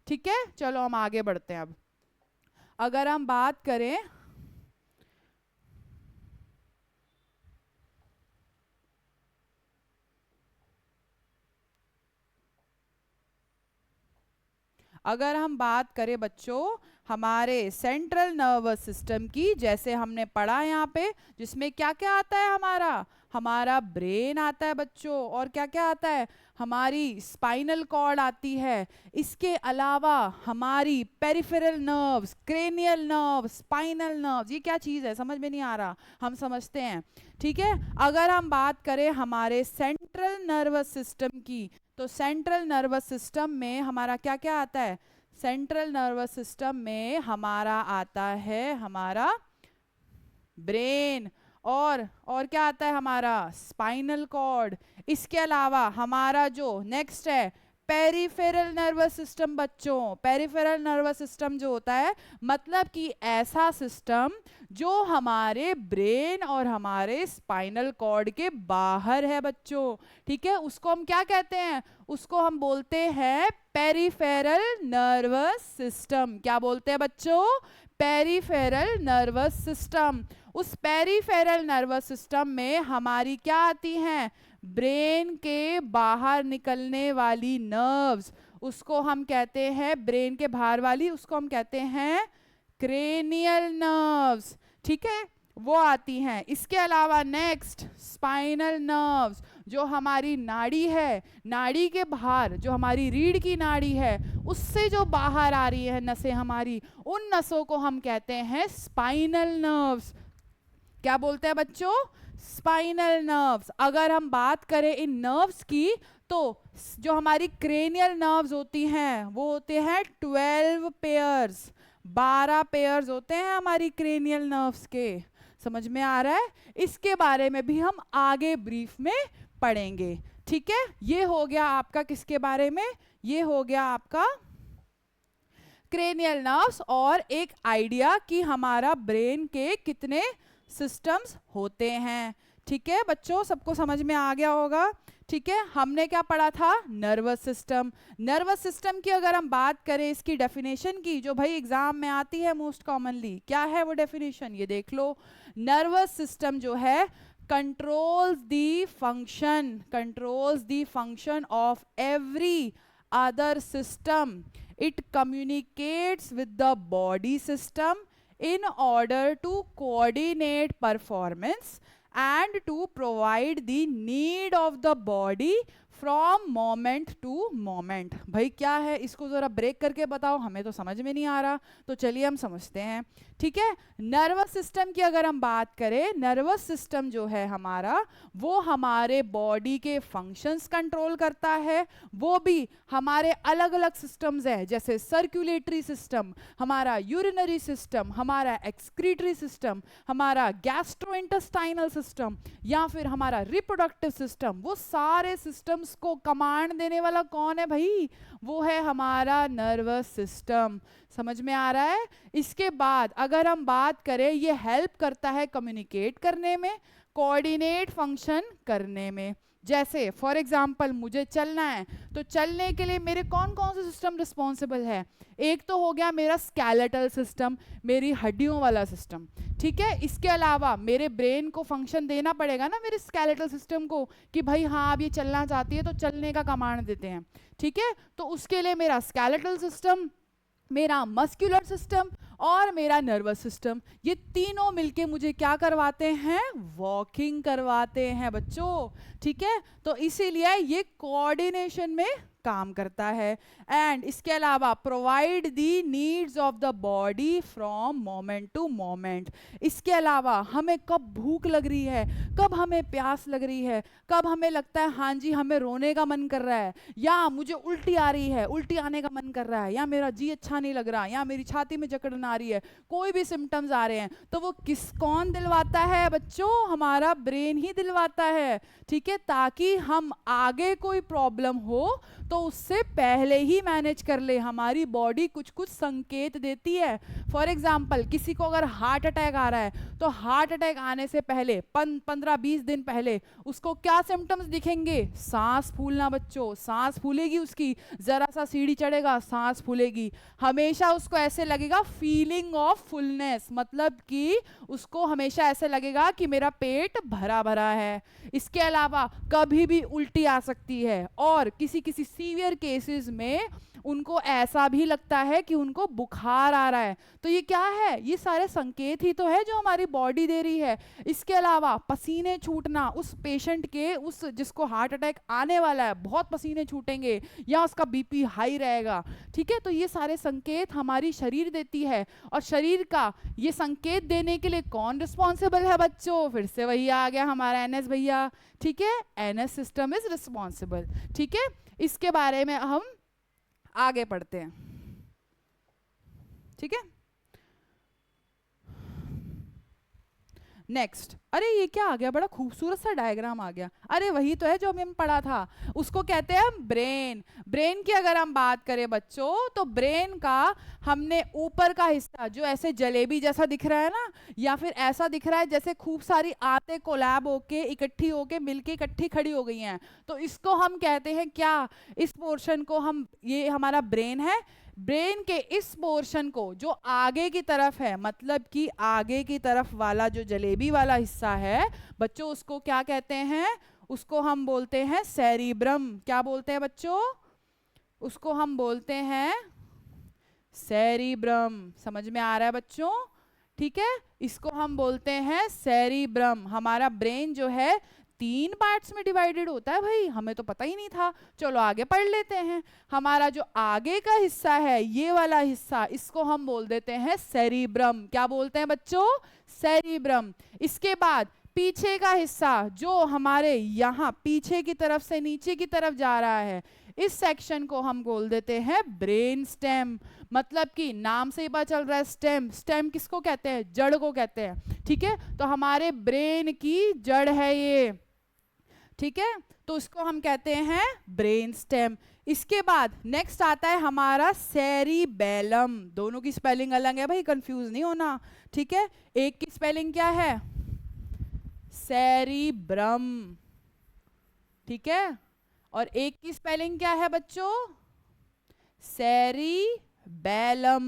ठीक है, चलो हम आगे बढ़ते हैं। अब अगर हम बात करें बच्चों हमारे सेंट्रल नर्वस सिस्टम की, जैसे हमने पढ़ा यहाँ पे, जिसमें क्या क्या आता है, हमारा ब्रेन आता है बच्चों, और क्या क्या आता है, हमारी स्पाइनल कॉर्ड आती है। इसके अलावा हमारी peripheral nerves, cranial nerve, spinal nerves, ये क्या चीज़ है समझ में नहीं आ रहा, हम समझते हैं। ठीक है, अगर हम बात करें हमारे सेंट्रल नर्वस सिस्टम की, तो सेंट्रल नर्वस सिस्टम में हमारा क्या क्या आता है? सेंट्रल नर्वस सिस्टम में हमारा आता है हमारा ब्रेन, और क्या आता है हमारा? Spinal cord. इसके अलावा हमारा जो नेक्स्ट है पेरिफेरल नर्वस सिस्टम बच्चों। पेरिफेरल नर्वस सिस्टम जो होता है, मतलब कि ऐसा सिस्टम जो हमारे ब्रेन और हमारे स्पाइनल कॉर्ड के बाहर है बच्चों। ठीक है, उसको हम क्या कहते हैं? उसको हम बोलते हैं पेरिफेरल नर्वस सिस्टम। क्या बोलते हैं बच्चों? Peripheral nervous system. उस पेरिफेरल नर्वस सिस्टम में हमारी क्या आती हैं? ब्रेन के बाहर निकलने वाली नर्व्स, उसको हम कहते हैं, ब्रेन के बाहर वाली, उसको हम कहते हैं क्रेनियल नर्व्स। ठीक है, वो आती हैं। इसके अलावा नेक्स्ट स्पाइनल नर्व्स, जो हमारी नाड़ी है, नाड़ी के बाहर जो हमारी रीढ़ की नाड़ी है उससे जो बाहर आ रही है नसें हमारी, उन नसों को हम कहते हैं स्पाइनल नर्व्स। क्या बोलते हैं बच्चों? Spinal nerves. अगर हम बात करें इन नर्व्स की, तो जो हमारी क्रेनियल नर्व्स होती हैं वो होते हैं 12 पेयर्स, 12 पेयर्स होते हैं हमारी क्रेनियल नर्व्स के। समझ में आ रहा है? इसके बारे में भी हम आगे ब्रीफ में पढ़ेंगे। ठीक है, ये हो गया आपका किसके बारे में? ये हो गया आपका क्रेनियल नर्व्स और एक आइडिया कि हमारा ब्रेन के कितने सिस्टम्स होते हैं। ठीक है बच्चों, सबको समझ में आ गया होगा। ठीक है, हमने क्या पढ़ा था? Nervous system. नर्वस सिस्टम की अगर हम बात करें, इसकी डेफिनेशन की, जो भाई एग्जाम में आती है मोस्ट कॉमनली, क्या है वो डेफिनेशन? ये देख लो। नर्वस सिस्टम जो है controls the function of every other system. It communicates with the body system in order to coordinate performance and to provide the need of the body from moment to moment. भाई क्या है, इसको जरा ब्रेक करके बताओ, हमें तो समझ में नहीं आ रहा। तो चलिए हम समझते हैं। ठीक है, नर्वस सिस्टम की अगर हम बात करें, नर्वस सिस्टम जो है हमारा, वो हमारे बॉडी के फंक्शंस कंट्रोल करता है। वो भी हमारे अलग अलग सिस्टम्स है, जैसे सर्कुलेटरी सिस्टम, हमारा यूरिनरी सिस्टम, हमारा एक्सक्रीटरी सिस्टम, हमारा गैस्ट्रोइंटेस्टाइनल सिस्टम, या फिर हमारा रिप्रोडक्टिव सिस्टम। वो सारे सिस्टम्स को कमांड देने वाला कौन है भाई? वो है हमारा नर्वस सिस्टम। समझ में आ रहा है? इसके बाद अगर हम बात करें, ये हेल्प करता है कम्युनिकेट करने में, कोऑर्डिनेट फंक्शन करने में। जैसे फॉर एग्जाम्पल मुझे चलना है, तो चलने के लिए मेरे कौन कौन से सिस्टम रिस्पॉन्सिबल है? एक तो हो गया मेरा स्केलेटल सिस्टम, मेरी हड्डियों वाला सिस्टम। ठीक है, इसके अलावा मेरे ब्रेन को फंक्शन देना पड़ेगा ना मेरे स्केलेटल सिस्टम को, कि भाई हाँ अब ये चलना चाहती है तो चलने का कमांड देते हैं। ठीक है, तो उसके लिए मेरा स्केलेटल सिस्टम, मेरा मस्कुलर सिस्टम और मेरा नर्वस सिस्टम, ये तीनों मिलके मुझे क्या करवाते हैं? वॉकिंग करवाते हैं बच्चों। ठीक है, तो इसीलिए ये कोऑर्डिनेशन में काम करता है। एंड इसके अलावा provide the needs of the body from moment to moment. इसके अलावा हमें कब भूख लग रही है, कब हमें प्यास लग रही है, कब हमें लगता है हाँ जी हमें रोने का मन कर रहा है, या मुझे उल्टी आ रही है, उल्टी आने का मन कर रहा है, या मेरा जी अच्छा नहीं लग रहा, या मेरी छाती में जकड़न आ रही है, कोई भी सिम्टम्स आ रहे हैं, तो वो कौन दिलवाता है बच्चों? हमारा ब्रेन ही दिलवाता है। ठीक है, ताकि हम आगे कोई प्रॉब्लम हो तो उससे पहले ही मैनेज कर ले। हमारी बॉडी कुछ कुछ संकेत देती है। फॉर एग्जाम्पल किसी को अगर हार्ट अटैक आ रहा है, तो हार्ट अटैक आने से पहले 15-20 दिन पहले उसको क्या सिम्टम्स दिखेंगे? सांस फूलना बच्चों, सांस फूलेगी उसकी, जरा सा सीढ़ी चढ़ेगा सांस फूलेगी, हमेशा उसको ऐसे लगेगा फीलिंग ऑफ फुलनेस, मतलब कि उसको हमेशा ऐसे लगेगा कि मेरा पेट भरा भरा है। इसके अलावा कभी भी उल्टी आ सकती है, और किसी किसी सीवियर केसेस में उनको ऐसा भी लगता है कि उनको बुखार आ रहा है। तो ये क्या है? ये सारे संकेत ही तो है जो हमारी बॉडी दे रही है। इसके अलावा पसीने छूटना, उस पेशेंट के, उस जिसको हार्ट अटैक आने वाला है, बहुत पसीने छूटेंगे या उसका बीपी हाई रहेगा। ठीक है, तो ये सारे संकेत हमारी शरीर देती है। और शरीर का ये संकेत देने के लिए कौन रिस्पॉन्सिबल है बच्चों? फिर से वही आ गया हमारा एनएस भैया। ठीक है, एनएस सिस्टम इज रिस्पॉन्सिबल। ठीक है, इसके बारे में हम आगे पढ़ते हैं। ठीक है, नेक्स्ट। अरे ये क्या आ गया? बड़ा खूबसूरत सा डायग्राम आ गया। अरे वही तो है जो हमने पढ़ा था, उसको कहते हैं हम ब्रेन। ब्रेन की अगर हम बात करें बच्चों, तो ब्रेन का हमने ऊपर का हिस्सा जो ऐसे जलेबी जैसा दिख रहा है ना, या फिर ऐसा दिख रहा है जैसे खूब सारी आते कोलैब होके इकट्ठी होके मिलके इकट्ठी खड़ी हो गई हैं, तो इसको हम कहते हैं क्या? इस पोर्शन को हम, ये हमारा ब्रेन है। ब्रेन के इस पोर्शन को जो आगे की तरफ है, मतलब कि आगे की तरफ वाला जो जलेबी वाला हिस्सा है बच्चों, उसको क्या कहते हैं? उसको हम बोलते हैं सेरिब्रम। क्या बोलते हैं बच्चों? उसको हम बोलते हैं सेरिब्रम। समझ में आ रहा है बच्चों? ठीक है, इसको हम बोलते हैं सेरिब्रम। हमारा ब्रेन जो है 3 पार्ट्स में डिवाइडेड होता है भाई, हमें तो पता ही नहीं था। चलो आगे पढ़ लेते हैं। हमारा जो आगे का हिस्सा है, ये वाला हिस्सा, इसको हम बोल देते हैं सेरिब्रम। क्या बोलते हैं बच्चों? सेरिब्रम। इसके बाद पीछे का हिस्सा जो हमारे यहाँ पीछे की तरफ से नीचे की तरफ जा रहा है, इस सेक्शन को हम बोल देते हैं ब्रेन स्टेम। मतलब कि नाम से ही पता चल रहा है, स्टेम। स्टेम किसको कहते हैं? जड़ को कहते हैं। ठीक है, तो हमारे ब्रेन की जड़ है ये। ठीक है, तो इसको हम कहते हैं ब्रेन स्टेम। इसके बाद नेक्स्ट आता है हमारा सेरिबेलम। दोनों की स्पेलिंग अलग है भाई, कंफ्यूज नहीं होना। ठीक है, एक की स्पेलिंग क्या है? सेरिब्रम। ठीक है, और एक की स्पेलिंग क्या है बच्चों? सेरिबेलम।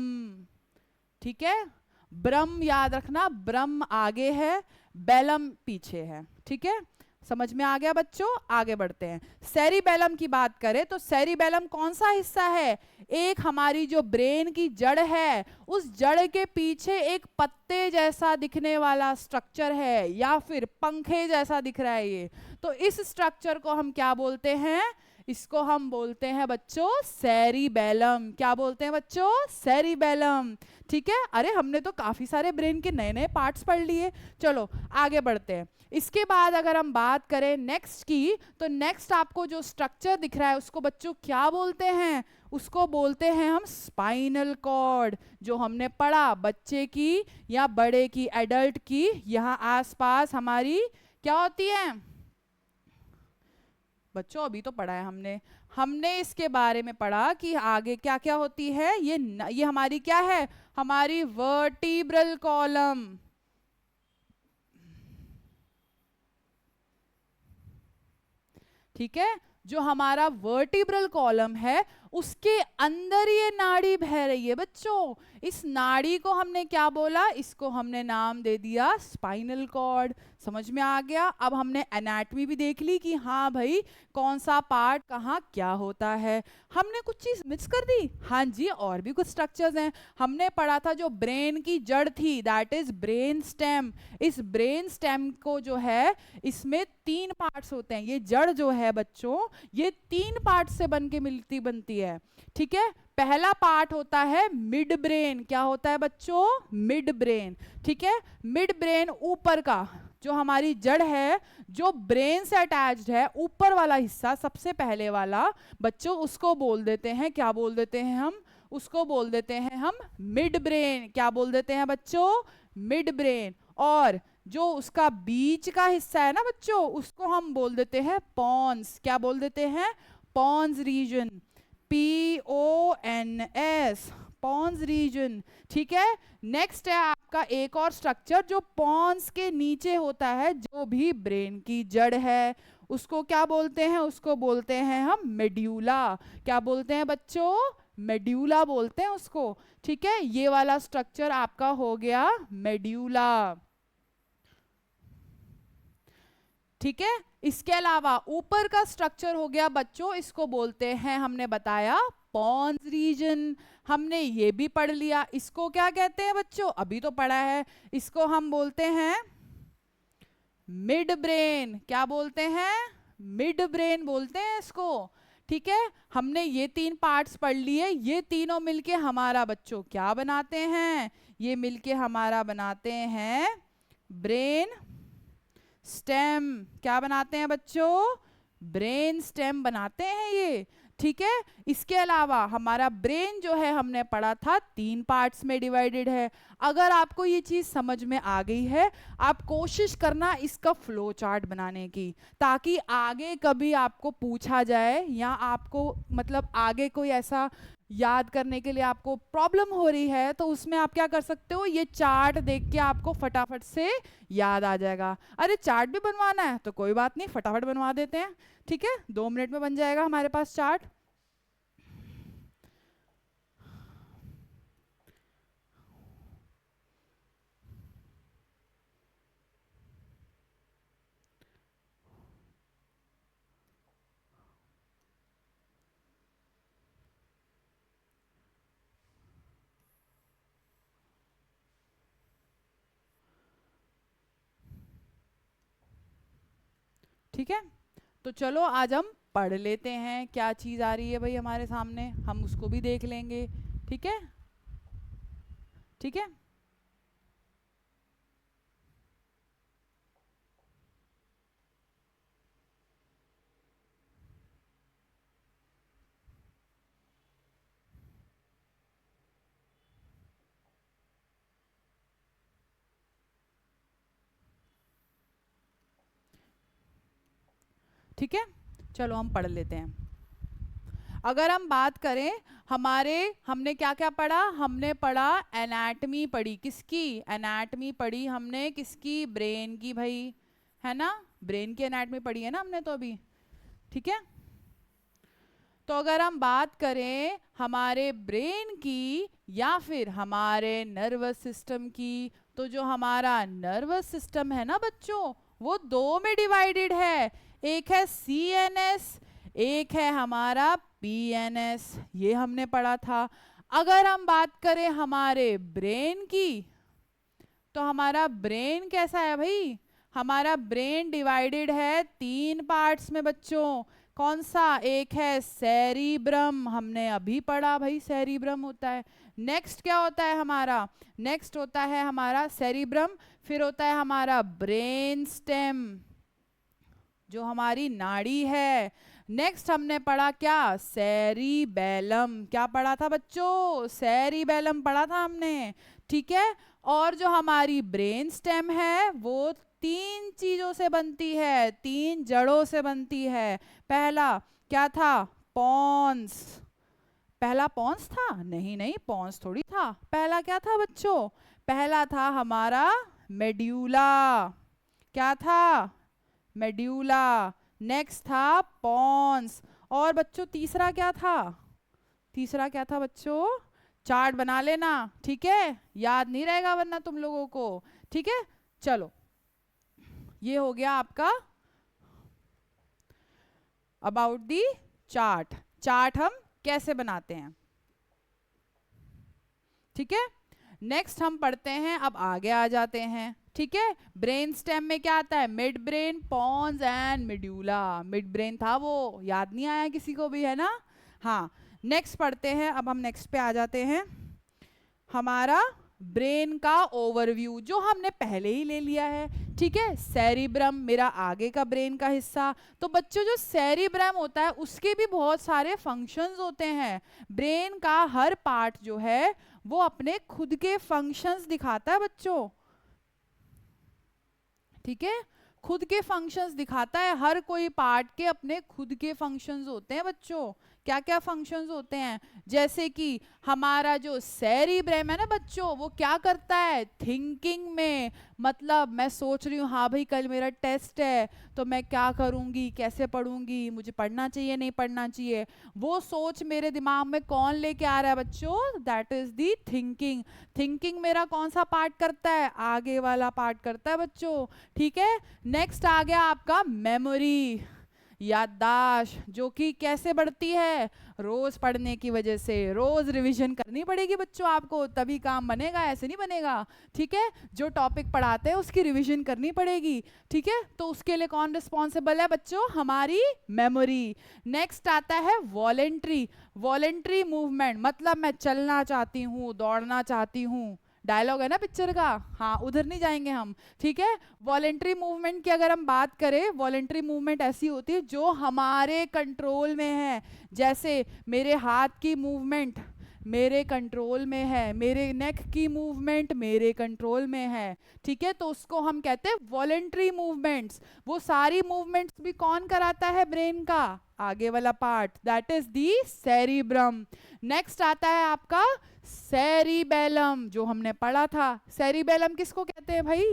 ठीक है, ब्रह्म याद रखना, ब्रह्म आगे है, बेलम पीछे है। ठीक है, समझ में आ गया बच्चों? आगे बढ़ते हैं। सेरिबेलम की बात करें तो सेरिबेलम कौन सा हिस्सा है? एक हमारी जो ब्रेन की जड़ है, उस जड़ के पीछे एक पत्ते जैसा दिखने वाला स्ट्रक्चर है, या फिर पंखे जैसा दिख रहा है ये। तो इस स्ट्रक्चर को हम क्या बोलते हैं? इसको हम बोलते हैं बच्चों सेरिबेलम। क्या बोलते हैं बच्चों? सेरिबेलम। ठीक है, अरे हमने तो काफी सारे ब्रेन के नए नए पार्ट्स पढ़ लिए। चलो आगे बढ़ते हैं। इसके बाद अगर हम बात करें नेक्स्ट की, तो नेक्स्ट आपको जो स्ट्रक्चर दिख रहा है उसको बच्चों क्या बोलते हैं? उसको बोलते हैं हम स्पाइनल कॉर्ड। जो हमने पढ़ा बच्चे की या बड़े की, एडल्ट की, यहाँ आसपास हमारी क्या होती है बच्चों? अभी तो पढ़ा है हमने। हमने इसके बारे में पढ़ा कि आगे क्या क्या होती है। ये हमारी क्या है? हमारी वर्टिब्रल कॉलम। ठीक है, जो हमारा वर्टिब्रल कॉलम है उसके अंदर ये नाड़ी बह रही है बच्चों। इस नाड़ी को हमने क्या बोला? इसको हमने नाम दे दिया स्पाइनल कॉर्ड। समझ में आ गया? अब हमने एनाटॉमी भी देख ली कि हाँ भाई कौन सा पार्ट कहाँ क्या होता है। हमने कुछ चीज मिस कर दी? हाँ जी, और भी कुछ स्ट्रक्चर्स हैं। हमने पढ़ा था जो ब्रेन की जड़ थी, दैट इज ब्रेन स्टेम। इस ब्रेन स्टेम को जो है, इसमें 3 पार्ट्स होते हैं। ये जड़ जो है बच्चों, ये 3 पार्ट से बन के मिलती बनती है। ठीक है, पहला पार्ट होता है मिड ब्रेन। क्या होता है बच्चों? Mid brain. ठीक है, मिड ब्रेन ऊपर का, जो हमारी जड़ है, जो ब्रेन से अटैच्ड है, ऊपर वाला हिस्सा सबसे पहले वाला बच्चों, उसको बोल देते हैं, क्या बोल देते हैं हम? उसको बोल देते हैं हम मिड ब्रेन। क्या बोल देते हैं बच्चों? Mid brain. और जो उसका बीच का हिस्सा है ना बच्चों, उसको हम बोल देते हैं पॉन्स। क्या बोल देते हैं? Pons region. PONS, pons region. ठीक है, नेक्स्ट है आपका एक और स्ट्रक्चर जो पॉन्स के नीचे होता है, जो भी ब्रेन की जड़ है, उसको क्या बोलते हैं? उसको बोलते हैं हम मेड्यूला। क्या बोलते हैं बच्चों? मेड्यूला बोलते हैं उसको। ठीक है, ये वाला स्ट्रक्चर आपका हो गया मेड्यूला। ठीक है, इसके अलावा ऊपर का स्ट्रक्चर हो गया बच्चों, इसको बोलते हैं, हमने बताया पॉन्स रीजन। हमने ये भी पढ़ लिया। इसको क्या कहते हैं बच्चों? अभी तो पढ़ा है। इसको हम बोलते हैं मिड ब्रेन। क्या बोलते हैं? मिड ब्रेन बोलते हैं इसको। ठीक है, हमने ये 3 पार्ट्स पढ़ लिए। ये तीनों मिलके हमारा बच्चों क्या बनाते हैं? ये मिलके हमारा बनाते हैं ब्रेन स्टेम। क्या बनाते हैं बच्चों? ब्रेन स्टेम बनाते हैं ये। ठीक है, इसके अलावा हमारा ब्रेन जो है, हमने पढ़ा था 3 पार्ट्स में डिवाइडेड है। अगर आपको ये चीज समझ में आ गई है, आप कोशिश करना इसका फ्लो चार्ट बनाने की, ताकि आगे कभी आपको पूछा जाए, या आपको मतलब आगे कोई ऐसा याद करने के लिए आपको प्रॉब्लम हो रही है, तो उसमें आप क्या कर सकते हो? ये चार्ट देख के आपको फटाफट से याद आ जाएगा। अरे चार्ट भी बनवाना है तो कोई बात नहीं, फटाफट बनवा देते हैं। ठीक है, 2 मिनट में बन जाएगा हमारे पास चार्ट। ठीक है, तो चलो आज हम पढ़ लेते हैं क्या चीज़ आ रही है भाई हमारे सामने, हम उसको भी देख लेंगे। ठीक है, ठीक है, ठीक है, चलो हम पढ़ लेते हैं। अगर हम बात करें हमारे, हमने क्या क्या पढ़ा, हमने पढ़ा एनाटमी पढ़ी, किसकी एनाटमी पढ़ी हमने, किसकी, ब्रेन की भाई, है ना, ब्रेन की एनाटमी पढ़ी है ना हमने तो अभी। ठीक है, तो अगर हम बात करें हमारे ब्रेन की या फिर हमारे नर्वस सिस्टम की, तो जो हमारा नर्वस सिस्टम है ना बच्चों, वो दो में डिवाइडेड है। एक है सीएनएस, एक है हमारा पीएनएस, ये हमने पढ़ा था। अगर हम बात करें हमारे ब्रेन की, तो हमारा ब्रेन कैसा है भाई, हमारा ब्रेन डिवाइडेड है 3 पार्ट्स में बच्चों। कौन सा, एक है सेरिब्रम, हमने अभी पढ़ा भाई सेरिब्रम होता है। नेक्स्ट क्या होता है हमारा, नेक्स्ट होता है हमारा सेरिब्रम, फिर होता है हमारा ब्रेन स्टेम, जो हमारी नाड़ी है। नेक्स्ट हमने पढ़ा क्या, सेरिबेलम, क्या पढ़ा था बच्चों, सेरिबेलम पढ़ा था हमने। ठीक है, और जो हमारी ब्रेन स्टेम है वो 3 चीजों से बनती है, 3 जड़ों से बनती है। पहला क्या था, पॉन्स, पहला पॉन्स था, नहीं नहीं पॉन्स थोड़ी था, पहला क्या था बच्चों, पहला था हमारा मेड्यूला, क्या था, मेड्यूला। नेक्स्ट था पॉन्स, और बच्चों तीसरा क्या था, तीसरा क्या था बच्चों, चार्ट बना लेना, ठीक है, याद नहीं रहेगा वरना तुम लोगों को। ठीक है, चलो ये हो गया आपका अबाउट दी चार्ट। चार्ट हम कैसे बनाते हैं, ठीक है। नेक्स्ट हम पढ़ते हैं, अब आगे आ जाते हैं। ठीक है, ब्रेन स्टेम में क्या आता है, mid brain, pons and medulla. Mid brain था वो, याद नहीं आया किसी को भी, है ना। हाँ, नेक्स्ट पढ़ते हैं, अब हम नेक्स्ट पे आ जाते हैं। हमारा ब्रेन का ओवरव्यू जो हमने पहले ही ले लिया है, ठीक है। सेरिब्रम मेरा आगे का ब्रेन का हिस्सा, तो बच्चों जो सेरिब्रम होता है उसके भी बहुत सारे फंक्शंस होते हैं। ब्रेन का हर पार्ट जो है वो अपने खुद के फंक्शंस दिखाता है बच्चों, ठीक है, खुद के फंक्शंस दिखाता है। हर कोई पार्ट के अपने खुद के फंक्शंस होते हैं बच्चों। क्या क्या फंक्शंस होते हैं, जैसे कि हमारा जो सेरिब्रम है ना बच्चों, वो क्या करता है, थिंकिंग में, मतलब मैं सोच रही हूँ हाँ भाई कल मेरा टेस्ट है तो मैं क्या करूँगी, कैसे पढ़ूंगी, मुझे पढ़ना चाहिए नहीं पढ़ना चाहिए, वो सोच मेरे दिमाग में कौन लेके आ रहा है बच्चों, that is the thinking. Thinking मेरा कौन सा पार्ट करता है, आगे वाला पार्ट करता है बच्चों, ठीक है। नेक्स्ट आ गया आपका मेमोरी, याददाश्त, जो कि कैसे बढ़ती है, रोज पढ़ने की वजह से, रोज रिवीजन करनी पड़ेगी बच्चों आपको, तभी काम बनेगा, ऐसे नहीं बनेगा, ठीक है। जो टॉपिक पढ़ाते हैं उसकी रिवीजन करनी पड़ेगी, ठीक है। तो उसके लिए कौन रिस्पॉन्सिबल है बच्चों, हमारी मेमोरी। नेक्स्ट आता है वॉलेंट्री, वॉलेंट्री मूवमेंट, मतलब मैं चलना चाहती हूँ, दौड़ना चाहती हूँ, डायलॉग है ना पिक्चर का, हाँ उधर नहीं जाएंगे हम, ठीक है। वॉलेंट्री मूवमेंट की अगर हम बात करें, वॉलेंट्री मूवमेंट ऐसी होती है जो हमारे कंट्रोल में है, जैसे मेरे हाथ की मूवमेंट मेरे कंट्रोल में है, मेरे नेक की मूवमेंट मेरे कंट्रोल में है, ठीक है। तो उसको हम कहते हैं वॉलेंट्री मूवमेंट्स। वो सारी मूवमेंट्स भी कौन कराता है, ब्रेन का आगे वाला part, that is the cerebrum. Next आता है आपका सेरिबेलम, जो हमने पढ़ा था। सेरिबेलम किसको कहते हैं भाई,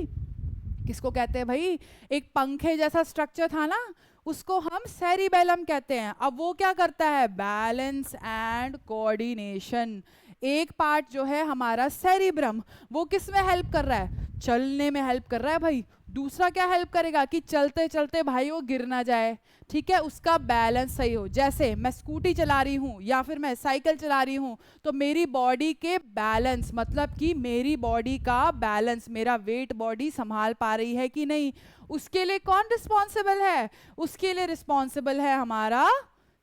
किसको कहते हैं भाई, एक पंखे जैसा स्ट्रक्चर था ना, उसको हम सेरिबेलम कहते हैं। अब वो क्या करता है, बैलेंस एंड कोऑर्डिनेशन। एक पार्ट जो है हमारा सेरिब्रम, वो किस में हेल्प कर रहा है, चलने में हेल्प कर रहा है भाई, दूसरा क्या हेल्प करेगा कि चलते चलते भाई वो गिर ना जाए, ठीक है, उसका बैलेंस सही हो। जैसे मैं स्कूटी चला रही हूँ या फिर मैं साइकिल चला रही हूँ, तो मेरी बॉडी के बैलेंस, मतलब कि मेरी बॉडी का बैलेंस, मेरा वेट बॉडी संभाल पा रही है कि नहीं, उसके लिए कौन रिस्पॉन्सिबल है? उसके लिए रिस्पॉन्सिबल है हमारा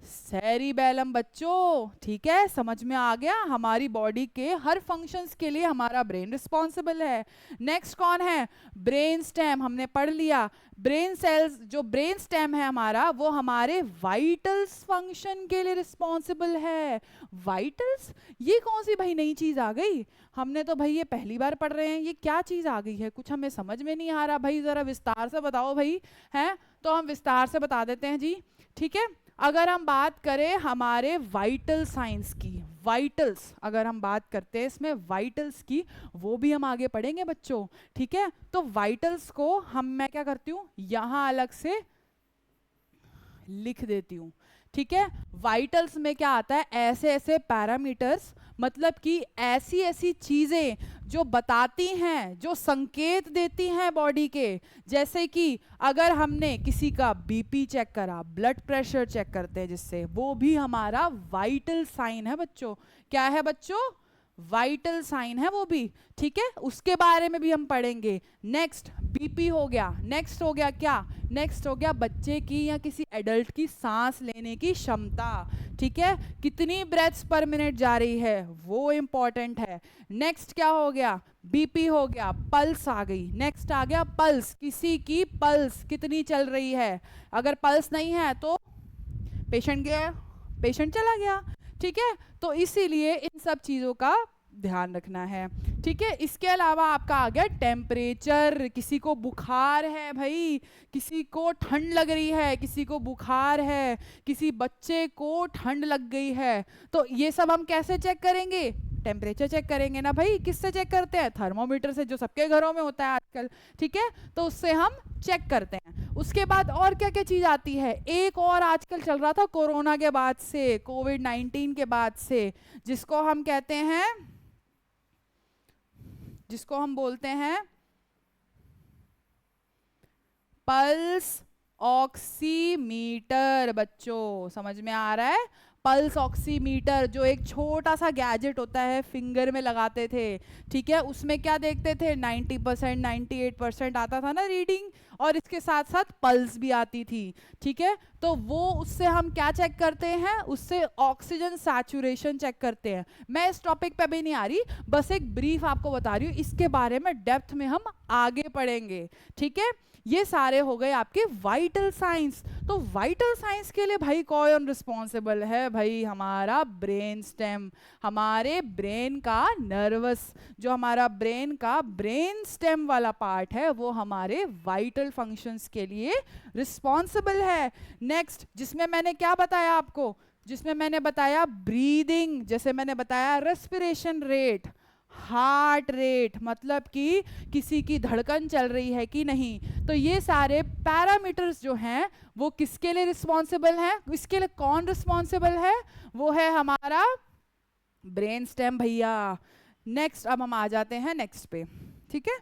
सेरिबेलम बच्चों, ठीक है, समझ में आ गया? हमारी बॉडी के हर फंक्शंस के लिए हमारा ब्रेन रिस्पॉन्सिबल है। नेक्स्ट कौन है? ब्रेन स्टेम, हमने पढ़ लिया। ब्रेन सेल्स, जो ब्रेन स्टेम है हमारा, वो हमारे वाइटल्स फंक्शन के लिए रिस्पॉन्सिबल है। वाइटल्स, ये कौन सी भाई नई चीज आ गई? हमने तो भाई ये पहली बार पढ़ रहे हैं, ये क्या चीज आ गई है? कुछ हमें समझ में नहीं आ रहा भाई, जरा विस्तार से बताओ भाई। हैं तो हम विस्तार से बता देते हैं जी, ठीक है। अगर हम बात करें हमारे वाइटल साइंस की, वाइटल्स अगर हम बात करते हैं इसमें वाइटल्स की, वो भी हम आगे पढ़ेंगे बच्चों, ठीक है। तो वाइटल्स को मैं क्या करती हूँ, यहां अलग से लिख देती हूँ, ठीक है। वाइटल्स में क्या आता है? ऐसे ऐसे पैरामीटर्स, मतलब कि ऐसी ऐसी चीजें जो बताती हैं, जो संकेत देती हैं बॉडी के। जैसे कि अगर हमने किसी का बीपी चेक करा, ब्लड प्रेशर चेक करते हैं जिससे, वो भी हमारा वाइटल साइन है बच्चों। क्या है बच्चों? वाइटल साइन है वो भी, ठीक है, उसके बारे में भी हम पढ़ेंगे। नेक्स्ट बीपी हो गया, नेक्स्ट हो गया क्या? नेक्स्ट हो गया बच्चे की या किसी एडल्ट की सांस लेने की क्षमता, ठीक है, कितनी ब्रेथ्स पर मिनट जा रही है, वो इंपॉर्टेंट है। नेक्स्ट क्या हो गया? बीपी हो गया, पल्स आ गई। नेक्स्ट आ गया पल्स, किसी की पल्स कितनी चल रही है। अगर पल्स नहीं है तो पेशेंट गया, पेशेंट चला गया, ठीक है। तो इसीलिए इन सब चीजों का ध्यान रखना है, ठीक है। इसके अलावा आपका आ गया टेम्परेचर, किसी को बुखार है भाई, किसी को ठंड लग रही है, किसी को बुखार है, किसी बच्चे को ठंड लग गई है, तो ये सब हम कैसे चेक करेंगे? टेम्परेचर चेक करेंगे ना भाई। किससे चेक करते हैं? थर्मोमीटर से, जो सबके घरों में होता है आजकल, ठीक है, तो उससे हम चेक करते हैं। उसके बाद और क्या क्या चीज आती है? एक और आजकल चल रहा था कोरोना के बाद से, कोविड-19 के बाद से, जिसको हम कहते हैं, जिसको हम बोलते हैं पल्स ऑक्सीमीटर। बच्चों समझ में आ रहा है? पल्स ऑक्सीमीटर, जो एक छोटा सा गैजेट होता है, फिंगर में लगाते थे, ठीक है, उसमें क्या देखते थे? 90%, 98% आता था ना रीडिंग, और इसके साथ साथ पल्स भी आती थी, ठीक है। तो वो उससे हम क्या चेक करते हैं? उससे ऑक्सीजन सैचुरेशन चेक करते हैं। मैं इस टॉपिक पे भी नहीं आ रही, बस एक ब्रीफ आपको बता रही हूँ, इसके बारे में डेप्थ में हम आगे पढ़ेंगे, ठीक है। ये सारे हो गए आपके वाइटल साइंस। तो वाइटल साइंस के लिए भाई कौन रिस्पॉन्सिबल है? भाई हमारा ब्रेन स्टेम, हमारे ब्रेन का नर्वस, जो हमारा ब्रेन का ब्रेन स्टेम वाला पार्ट है, वो हमारे वाइटल फंक्शंस के लिए रिस्पॉन्सिबल है। नेक्स्ट, जिसमें मैंने क्या बताया आपको? जिसमें मैंने बताया ब्रीदिंग, जैसे मैंने बताया रेस्पिरेशन रेट, हार्ट रेट, मतलब कि किसी की धड़कन चल रही है कि नहीं। तो ये सारे पैरामीटर्स जो हैं वो किसके लिए रिस्पॉन्सिबल हैं? इसके लिए कौन रिस्पॉन्सिबल है? वो है हमारा ब्रेन स्टेम भैया। नेक्स्ट, अब हम आ जाते हैं नेक्स्ट पे, ठीक है।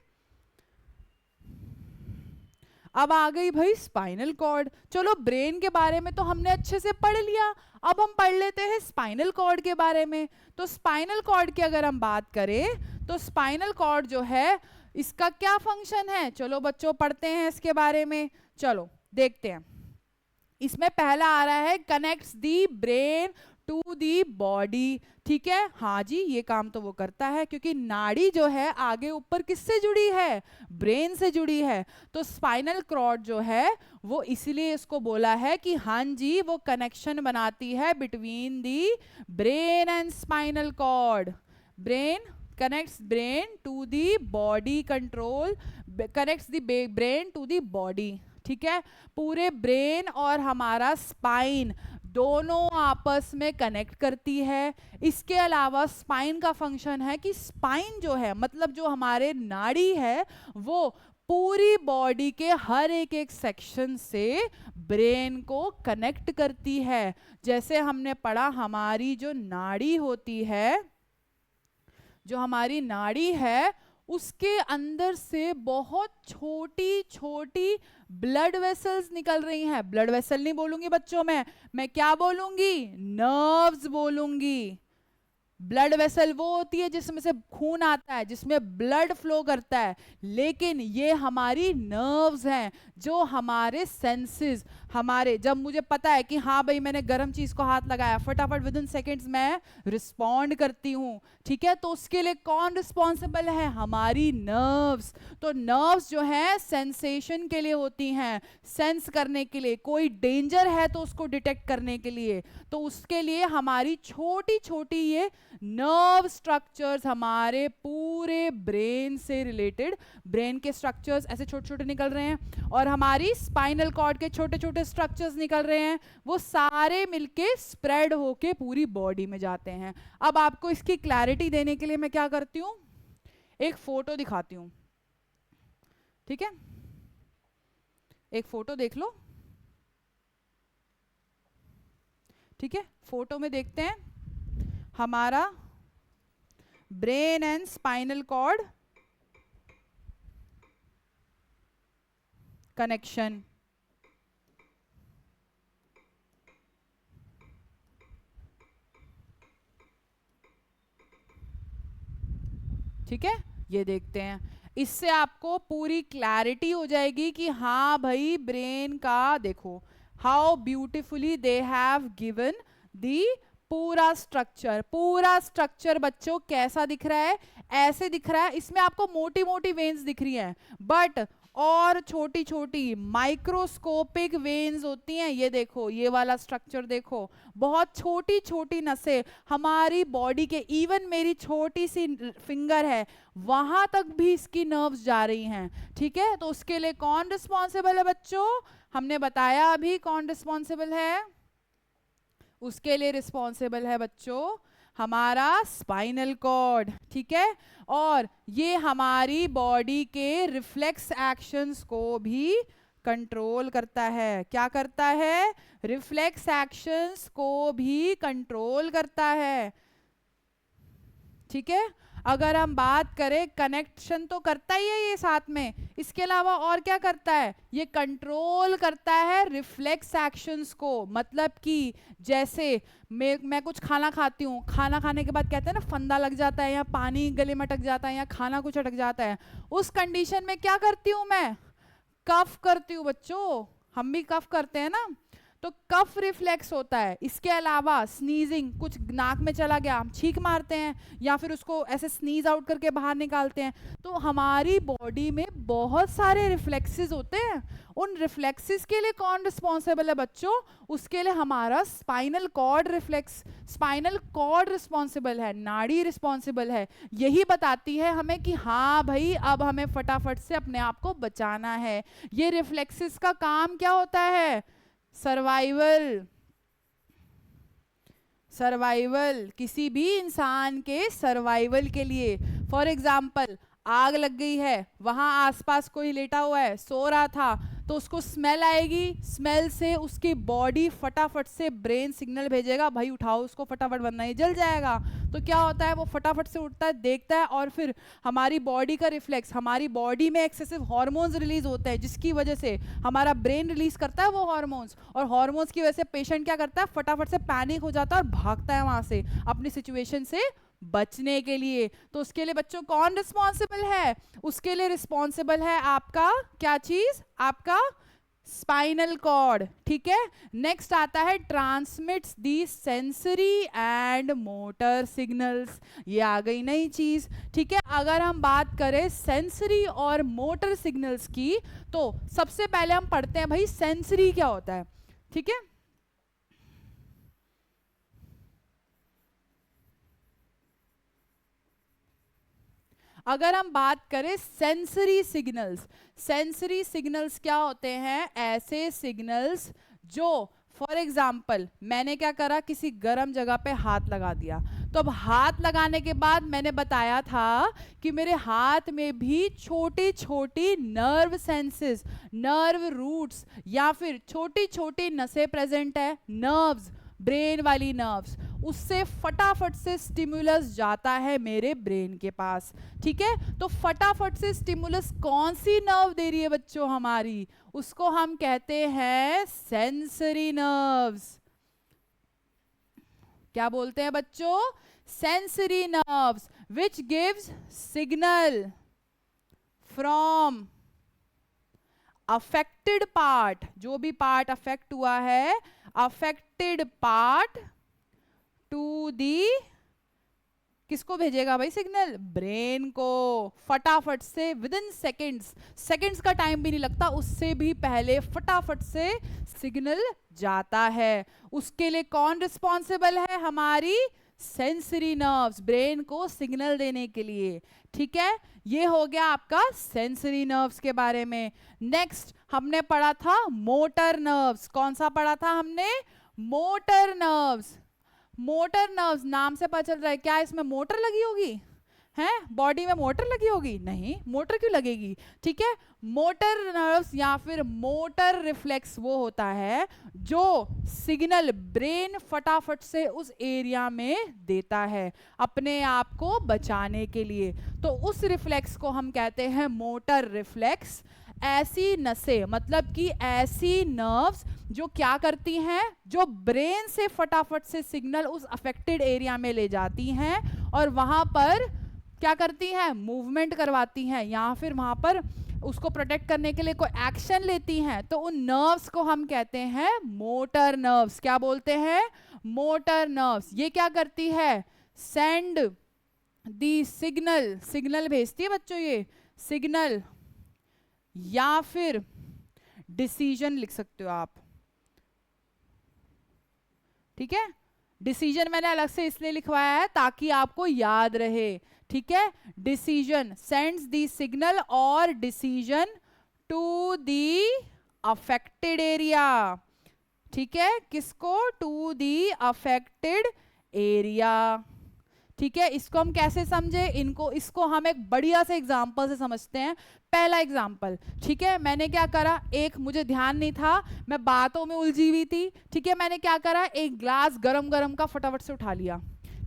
अब आ गई भाई स्पाइनल कॉर्ड। चलो ब्रेन के बारे में तो हमने अच्छे से पढ़ लिया, अब हम पढ़ लेते हैं स्पाइनल कॉर्ड के बारे में। तो स्पाइनल कॉर्ड की अगर हम बात करें तो स्पाइनल कॉर्ड जो है, इसका क्या फंक्शन है? चलो बच्चों पढ़ते हैं इसके बारे में, चलो देखते हैं। इसमें पहला आ रहा है connects the brain to the body, ठीक है। हाँ जी, ये काम तो वो करता है, क्योंकि नाड़ी जो है आगे ऊपर किससे जुड़ी है? ब्रेन से जुड़ी है। तो स्पाइनल कॉर्ड जो है वो इसलिए इसको बोला है कि हाँ जी, वो कनेक्शन बनाती है between the brain and spinal cord. Brain connects brain to the body, control connects the brain to the body, ठीक है। पूरे ब्रेन और हमारा स्पाइन दोनों आपस में कनेक्ट करती है। इसके अलावा स्पाइन का फंक्शन है कि स्पाइन जो है, मतलब जो हमारे नाड़ी है, वो पूरी बॉडी के हर एक एक सेक्शन से ब्रेन को कनेक्ट करती है। जैसे हमने पढ़ा, हमारी जो नाड़ी होती है, जो हमारी नाड़ी है, उसके अंदर से बहुत छोटी छोटी ब्लड वेसल्स निकल रही हैं। ब्लड वेसल नहीं बोलूंगी बच्चों, मैं क्या बोलूंगी? नर्व्स बोलूंगी। ब्लड वेसल वो होती है जिसमें से खून आता है, जिसमें ब्लड फ्लो करता है, लेकिन ये हमारी नर्व्स हैं जो हमारे सेंसेस, हमारे, जब मुझे पता है कि हाँ भाई मैंने गर्म चीज को हाथ लगाया, फटाफट विद इन सेकेंड्स मैं रिस्पॉन्ड करती हूँ, ठीक है। तो उसके लिए कौन रिस्पॉन्सिबल है? हमारी नर्व्स। तो नर्व्स जो है सेंसेशन के लिए होती हैं, सेंस करने के लिए, कोई डेंजर है तो उसको डिटेक्ट करने के लिए। तो उसके लिए हमारी छोटी छोटी ये नर्व स्ट्रक्चर्स हमारे पूरे ब्रेन से रिलेटेड, ब्रेन के स्ट्रक्चर्स ऐसे छोटे छोटे निकल रहे हैं, और हमारी स्पाइनल कॉर्ड के छोटे छोटे स्ट्रक्चर्स निकल रहे हैं, वो सारे मिलके स्प्रेड होके पूरी बॉडी में जाते हैं। अब आपको इसकी क्लैरिटी देने के लिए मैं क्या करती हूँ, एक फोटो दिखाती हूँ, ठीक है। एक फोटो देख लो, ठीक है। फोटो में देखते हैं हमारा brain and spinal cord connection, ठीक है। ये देखते हैं, इससे आपको पूरी क्लैरिटी हो जाएगी कि हाँ भाई ब्रेन का देखो, how beautifully they have given the पूरा स्ट्रक्चर। पूरा स्ट्रक्चर बच्चों कैसा दिख रहा है? ऐसे दिख रहा है। इसमें आपको मोटी मोटी वेन्स दिख रही हैं, बट और छोटी छोटी माइक्रोस्कोपिक वेन्स होती हैं। ये देखो, ये वाला स्ट्रक्चर देखो, बहुत छोटी छोटी नसें हमारी बॉडी के, इवन मेरी छोटी सी फिंगर है वहां तक भी इसकी नर्व्स जा रही हैं, ठीक है। तो उसके लिए कौन रिस्पॉन्सिबल है बच्चों? हमने बताया अभी कौन रिस्पॉन्सिबल है। उसके लिए रिस्पॉन्सिबल है बच्चों हमारा स्पाइनल कॉर्ड, ठीक है। और ये हमारी बॉडी के रिफ्लेक्स एक्शंस को भी कंट्रोल करता है। क्या करता है? रिफ्लेक्स एक्शंस को भी कंट्रोल करता है, ठीक है। अगर हम बात करें, कनेक्शन तो करता ही है ये साथ में, इसके अलावा और क्या करता है? ये कंट्रोल करता है रिफ्लेक्स एक्शंस को। मतलब कि जैसे मैं कुछ खाना खाती हूँ, खाना खाने के बाद कहते हैं ना फंदा लग जाता है, या पानी गले में अटक जाता है, या खाना कुछ अटक जाता है, उस कंडीशन में क्या करती हूँ मैं? कफ करती हूँ बच्चों। हम भी कफ करते हैं ना, तो कफ रिफ्लेक्स होता है। इसके अलावा स्नीजिंग, कुछ नाक में चला गया हम छींक मारते हैं, या फिर उसको ऐसे स्नीज आउट करके बाहर निकालते हैं। तो हमारी बॉडी में बहुत सारे रिफ्लेक्सेस होते हैं। उन रिफ्लेक्सेस के लिए कौन रिस्पॉन्सिबल है बच्चों? उसके लिए हमारा spinal cord reflex, spinal cord responsible है, नाड़ी रिस्पॉन्सिबल है। यही बताती है हमें कि हाँ भाई अब हमें फटाफट से अपने आप को बचाना है। ये रिफ्लेक्सेस का काम क्या होता है? सर्वाइवल। सर्वाइवल, किसी भी इंसान के सर्वाइवल के लिए। फॉर एग्जाम्पल, आग लग गई है, वहां आसपास कोई लेटा हुआ है, सो रहा था, तो उसको स्मेल आएगी, स्मेल से उसकी बॉडी फटाफट से ब्रेन सिग्नल भेजेगा, भाई उठाओ उसको फटाफट वरना ये जल जाएगा। तो क्या होता है? वो फटाफट से उठता है, देखता है, और फिर हमारी बॉडी का रिफ्लेक्स, हमारी बॉडी में एक्सेसिव हार्मोन्स रिलीज होते हैं, जिसकी वजह से हमारा ब्रेन रिलीज करता है वो हार्मोन्स, और हार्मोन्स की वजह से पेशेंट क्या करता है? फटाफट से पैनिक हो जाता है और भागता है वहां से अपनी सिचुएशन से बचने के लिए। तो उसके लिए बच्चों कौन रिस्पॉन्सिबल है? उसके लिए रिस्पॉन्सिबल है आपका क्या चीज? आपका स्पाइनल कॉर्ड, ठीक है। नेक्स्ट आता है transmits the sensory and motor signals. ये आ गई नई चीज, ठीक है। अगर हम बात करें सेंसरी और मोटर सिग्नल्स की, तो सबसे पहले हम पढ़ते हैं भाई सेंसरी क्या होता है, ठीक है। अगर हम बात करें सेंसरी सिग्नल्स, सेंसरी सिग्नल्स क्या होते हैं? ऐसे सिग्नल्स जो, फॉर एग्जाम्पल मैंने क्या करा, किसी गर्म जगह पे हाथ लगा दिया, तो अब हाथ लगाने के बाद मैंने बताया था कि मेरे हाथ में भी छोटी छोटी नर्व सेंसेस, नर्व रूट्स, या फिर छोटी छोटी नसें प्रेजेंट है, नर्व्स, ब्रेन वाली नर्व्स। उससे फटाफट से स्टिमुलस जाता है मेरे ब्रेन के पास। ठीक है, तो फटाफट से स्टिमुलस कौन सी नर्व दे रही है बच्चों हमारी, उसको हम कहते हैं सेंसरी नर्व्स। क्या बोलते हैं बच्चों, sensory nerves, which gives signal from affected part, जो भी पार्ट अफेक्ट हुआ है, अफेक्टेड पार्ट टू दी, किसको भेजेगा भाई सिग्नल, ब्रेन को। फटाफट से विद इन सेकेंड्स, सेकेंड्स का टाइम भी नहीं लगता, उससे भी पहले फटाफट से सिग्नल जाता है। उसके लिए कौन रिस्पॉन्सिबल है, हमारी सेंसरी नर्व्स, ब्रेन को सिग्नल देने के लिए। ठीक है, ये हो गया आपका सेंसरी नर्व्स के बारे में। नेक्स्ट हमने पढ़ा था मोटर नर्व्स। कौन सा पढ़ा था हमने, मोटर नर्व्स। मोटर नर्व्स नाम से पता चल रहा है, क्या इसमें मोटर लगी होगी, है बॉडी में मोटर लगी होगी, नहीं, मोटर क्यों लगेगी। ठीक है, मोटर नर्व्स या फिर मोटर रिफ्लेक्स वो होता है जो सिग्नल ब्रेन फटाफट से उस एरिया में देता है अपने आप को बचाने के लिए, तो उस रिफ्लेक्स को हम कहते हैं मोटर रिफ्लेक्स। ऐसी नसें, मतलब कि ऐसी नर्व्स जो क्या करती हैं, जो ब्रेन से फटाफट से सिग्नल उस अफेक्टेड एरिया में ले जाती हैं और वहां पर क्या करती हैं, मूवमेंट करवाती हैं या फिर वहां पर उसको प्रोटेक्ट करने के लिए कोई एक्शन लेती हैं, तो उन नर्व्स को हम कहते हैं मोटर नर्व्स। क्या बोलते हैं, मोटर नर्व्स। ये क्या करती है, सेंड दी सिग्नल, सिग्नल भेजती है बच्चों, ये सिग्नल या फिर डिसीजन लिख सकते हो आप। ठीक है, डिसीजन मैंने अलग से इसलिए लिखवाया है ताकि आपको याद रहे। ठीक है, डिसीजन, सेंड्स दी सिग्नल और decision to the affected area. ठीक है, किसको, टू दी अफेक्टेड एरिया। ठीक है, इसको हम कैसे समझे, इसको हम एक बढ़िया से एग्जांपल से समझते हैं। पहला एग्जाम्पल, ठीक है, मैंने क्या करा, एक मुझे ध्यान नहीं था, मैं बातों में उलझी हुई थी। ठीक है, मैंने क्या करा, एक ग्लास गरम गरम का फटाफट से उठा लिया।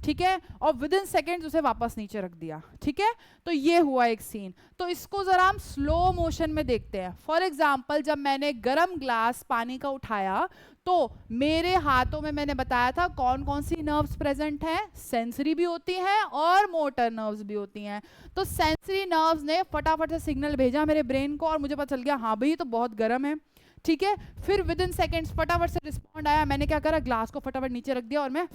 ठीक है, और विद इन सेकेंड्स उसे वापस नीचे रख दिया। ठीक है, तो ये हुआ एक सीन। तो इसको जरा हम स्लो मोशन में देखते हैं। फॉर एग्जाम्पल, जब मैंने गरम ग्लास पानी का उठाया तो मेरे हाथों में मैंने बताया था कौन कौन सी नर्व्स प्रेजेंट हैं, सेंसरी भी होती हैं और मोटर नर्व्स भी होती हैं। तो सेंसरी नर्व्स ने फटाफट से सिग्नल भेजा मेरे ब्रेन को और मुझे पता चल गया हाँ भाई ये तो बहुत गर्म है। ठीक है, फिर विद इन सेकेंड्स फटाफट से रिस्पॉन्ड आया, मैंने क्या करा, ग्लास को फटाफट नीचे रख दिया और मैं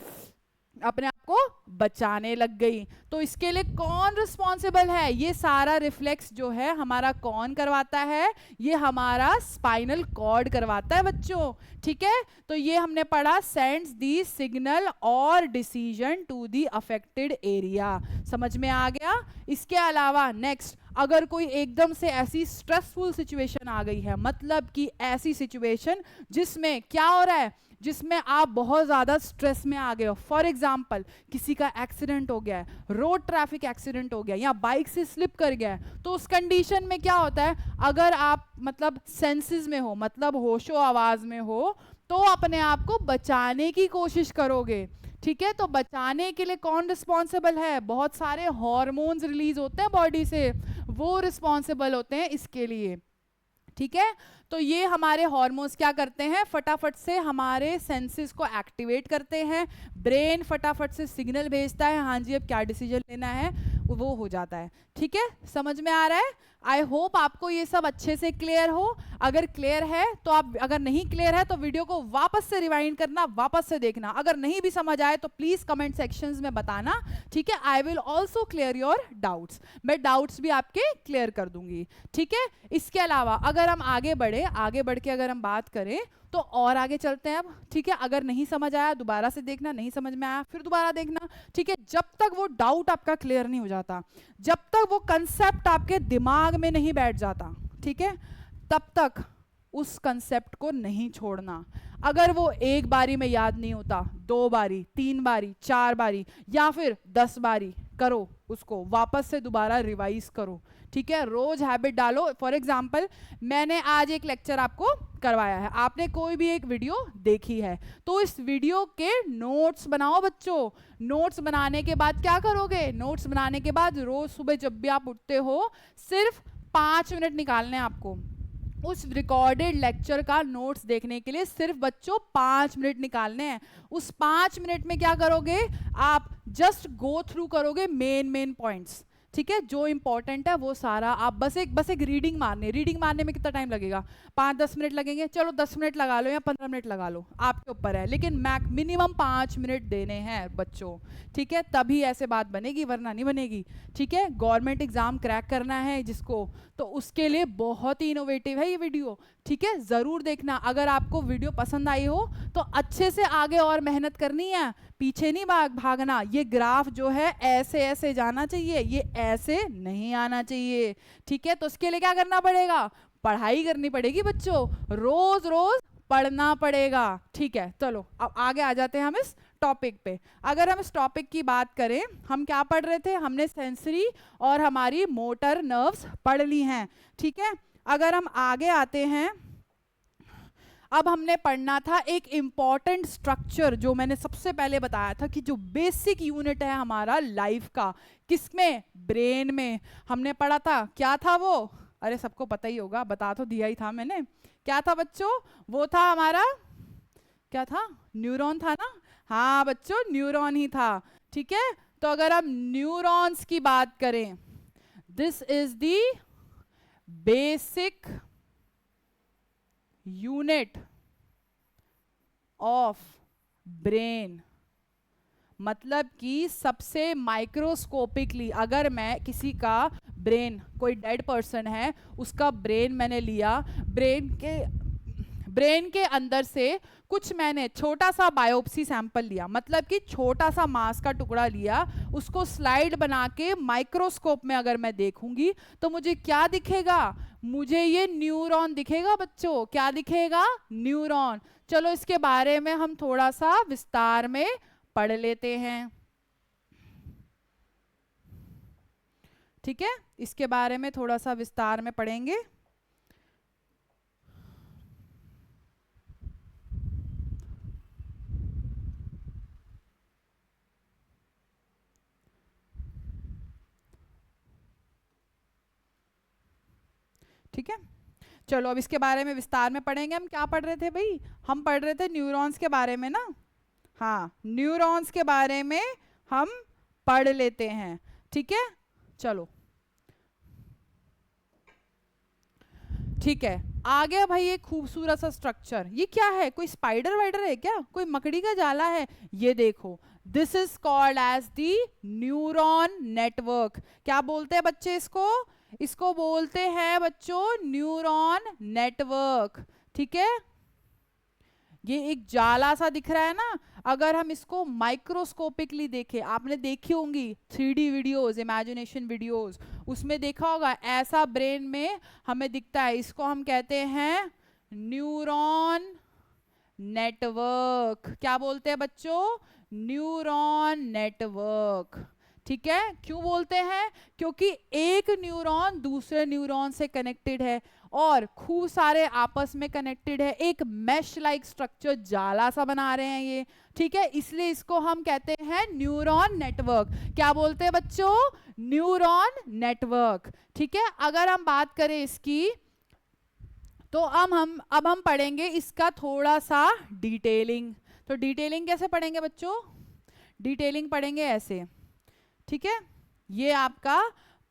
अपने आप को बचाने लग गई। तो इसके लिए कौन रिस्पॉन्सिबल है, ये सारा रिफ्लेक्स जो है हमारा कौन करवाता है, ये हमारा स्पाइनल कॉर्ड करवाता है बच्चों। ठीक है, तो ये हमने पढ़ा, सेंड्स दी सिग्नल और decision to the affected area. समझ में आ गया। इसके अलावा नेक्स्ट, अगर कोई एकदम से ऐसी स्ट्रेसफुल सिचुएशन आ गई है, मतलब कि ऐसी सिचुएशन जिसमें क्या हो रहा है, जिसमें आप बहुत ज़्यादा स्ट्रेस में आ गए हो। फॉर एग्जाम्पल, किसी का एक्सीडेंट हो गया है, रोड ट्रैफिक एक्सीडेंट हो गया या बाइक से स्लिप कर गया है, तो उस कंडीशन में क्या होता है, अगर आप मतलब सेंसेस में हो, मतलब होशो आवाज में हो, तो अपने आप को बचाने की कोशिश करोगे। ठीक है, तो बचाने के लिए कौन रिस्पॉन्सिबल है, बहुत सारे हॉर्मोन्स रिलीज होते हैं बॉडी से, वो रिस्पॉन्सिबल होते हैं इसके लिए। ठीक है, तो ये हमारे हार्मोन्स क्या करते हैं, फटाफट से हमारे सेंसेस को एक्टिवेट करते हैं, ब्रेन फटाफट से सिग्नल भेजता है, हाँ जी अब क्या डिसीजन लेना है, वो हो जाता है। ठीक है, समझ में आ रहा है। आई होप आपको ये सब अच्छे से क्लियर हो। अगर क्लियर है तो आप, अगर नहीं क्लियर है तो वीडियो को वापस से रिवाइंड करना, वापस से देखना। अगर नहीं भी समझ आए तो प्लीज कमेंट सेक्शंस में बताना। ठीक है, I will also clear your doubts, मैं डाउट्स भी आपके क्लियर कर दूंगी। ठीक है, इसके अलावा अगर हम आगे बढ़ के अगर हम बात करें तो और आगे चलते हैं अब। ठीक है, अगर नहीं समझ आया दोबारा से देखना, नहीं समझ में आया फिर दोबारा देखना। ठीक है, जब तक वो डाउट आपका क्लियर नहीं हो जाता, जब तक वो कंसेप्ट आपके दिमाग में नहीं बैठ जाता, ठीक है, तब तक उस कंसेप्ट को नहीं छोड़ना। अगर वो एक बारी में याद नहीं होता, 2 बारी, 3 बारी, 4 बारी या फिर 10 बारी, करो, उसको वापस से दोबारा रिवाइज करो, ठीक है। रोज हैबिट डालो। फॉर एग्जाम्पल मैंने आज एक लेक्चर आपको करवाया है, आपने कोई भी एक वीडियो देखी है, तो इस वीडियो के नोट्स बनाओ बच्चों। नोट्स बनाने के बाद क्या करोगे, नोट्स बनाने के बाद रोज सुबह जब भी आप उठते हो सिर्फ 5 मिनट निकालने हैं आपको उस रिकॉर्डेड लेक्चर का नोट्स देखने के लिए। सिर्फ बच्चों 5 मिनट निकालने हैं। उस 5 मिनट में क्या करोगे, आप जस्ट गो थ्रू करोगे मेन पॉइंट्स, ठीक है। जो इंपॉर्टेंट है वो सारा आप बस एक रीडिंग मारने में कितना टाइम लगेगा, 5-10 मिनट लगेंगे, चलो 10 मिनट लगा लो या 15 मिनट लगा लो, आपके ऊपर है, लेकिन मिनिमम 5 मिनट देने हैं बच्चों, ठीक है। तभी ऐसे बात बनेगी, वरना नहीं बनेगी, ठीक है। गवर्नमेंट एग्जाम क्रैक करना है जिसको, तो उसके लिए बहुत ही इनोवेटिव है ये वीडियो, ठीक है। जरूर देखना। अगर आपको वीडियो पसंद आई हो तो अच्छे से आगे और मेहनत करनी है, पीछे नहीं भागना। ये ग्राफ जो है ऐसे ऐसे जाना चाहिए, ये ऐसे नहीं आना चाहिए, ठीक है। तो इसके लिए क्या करना पड़ेगा, पढ़ाई करनी पड़ेगी बच्चों, रोज रोज पढ़ना पड़ेगा, ठीक है। चलो अब आगे आ जाते हैं हम इस टॉपिक पे। अगर हम इस टॉपिक की बात करें, हम क्या पढ़ रहे थे, हमने सेंसरी और हमारी मोटर नर्व्स पढ़ ली हैं, ठीक है। अगर हम आगे आते हैं, अब हमने पढ़ना था एक इम्पॉर्टेंट स्ट्रक्चर जो मैंने सबसे पहले बताया था कि जो बेसिक यूनिट है हमारा लाइफ का, किसमें, ब्रेन में। हमने पढ़ा था, क्या था वो, अरे सबको पता ही होगा, बता तो दिया ही था मैंने। क्या था बच्चों, वो था हमारा, क्या था, न्यूरॉन था ना। हाँ बच्चों, न्यूरॉन ही था, ठीक है। तो अगर हम न्यूरॉन्स की बात करें, this is the basic unit of brain. मतलब कि सबसे माइक्रोस्कोपिकली अगर मैं किसी का ब्रेन, कोई डेड पर्सन है उसका ब्रेन मैंने लिया, ब्रेन के अंदर से कुछ मैंने छोटा सा बायोप्सी सैंपल लिया, मतलब कि छोटा सा मांस का टुकड़ा लिया, उसको स्लाइड बना के माइक्रोस्कोप में अगर मैं देखूंगी तो मुझे क्या दिखेगा, मुझे ये न्यूरॉन दिखेगा बच्चों। क्या दिखेगा, न्यूरॉन। चलो इसके बारे में हम थोड़ा सा विस्तार में पढ़ लेते हैं, ठीक है। इसके बारे में थोड़ा सा विस्तार में पढ़ेंगे। ठीक है, चलो अब इसके बारे में विस्तार में पढ़ेंगे। हम क्या पढ़ रहे थे भाई, हम पढ़ रहे थे न्यूरॉन्स के बारे में ना। हाँ, न्यूरॉन्स के बारे में हम पढ़ लेते हैं, ठीक है। चलो ठीक है, आ गया भाई एक खूबसूरत सा स्ट्रक्चर। ये क्या है, कोई स्पाइडर वाइडर है क्या, कोई मकड़ी का जाला है, ये देखो, this is called as the neuron network. क्या बोलते हैं बच्चे इसको, इसको बोलते हैं बच्चों न्यूरॉन नेटवर्क, ठीक है। ये एक जाला सा दिख रहा है ना, अगर हम इसको माइक्रोस्कोपिकली देखें, आपने देखी होंगी 3D वीडियोस, इमेजिनेशन वीडियोस, उसमें देखा होगा ऐसा ब्रेन में हमें दिखता है, इसको हम कहते हैं न्यूरॉन नेटवर्क। क्या बोलते हैं बच्चों, न्यूरॉन नेटवर्क, ठीक है। क्यों बोलते हैं, क्योंकि एक न्यूरॉन दूसरे न्यूरॉन से कनेक्टेड है और खूब सारे आपस में कनेक्टेड है, एक मैश लाइक स्ट्रक्चर, जाला सा बना रहे हैं ये, ठीक है। इसलिए इसको हम कहते हैं न्यूरॉन नेटवर्क। क्या बोलते हैं बच्चों, न्यूरॉन नेटवर्क, ठीक है। अगर हम बात करें इसकी, तो अब हम पढ़ेंगे इसका थोड़ा सा डिटेलिंग। तो डिटेलिंग कैसे पढ़ेंगे बच्चों, डिटेलिंग पढ़ेंगे ऐसे, ठीक है। ये आपका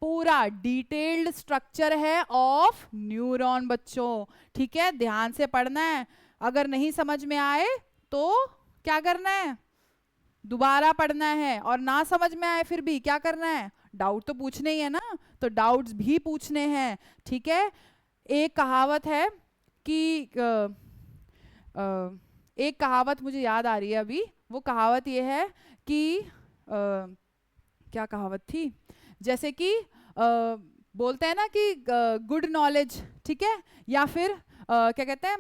पूरा डिटेल्ड स्ट्रक्चर है ऑफ न्यूरॉन बच्चों, ठीक है। ध्यान से पढ़ना है, अगर नहीं समझ में आए तो क्या करना है, दोबारा पढ़ना है, और ना समझ में आए फिर भी क्या करना है, डाउट तो पूछने ही है ना, तो डाउट्स भी पूछने हैं, ठीक है। एक कहावत है कि एक कहावत मुझे याद आ रही है अभी, वो कहावत ये है कि क्या कहावत थी, जैसे कि बोलते हैं ना कि गुड नॉलेज, ठीक है, या फिर क्या कहते हैं,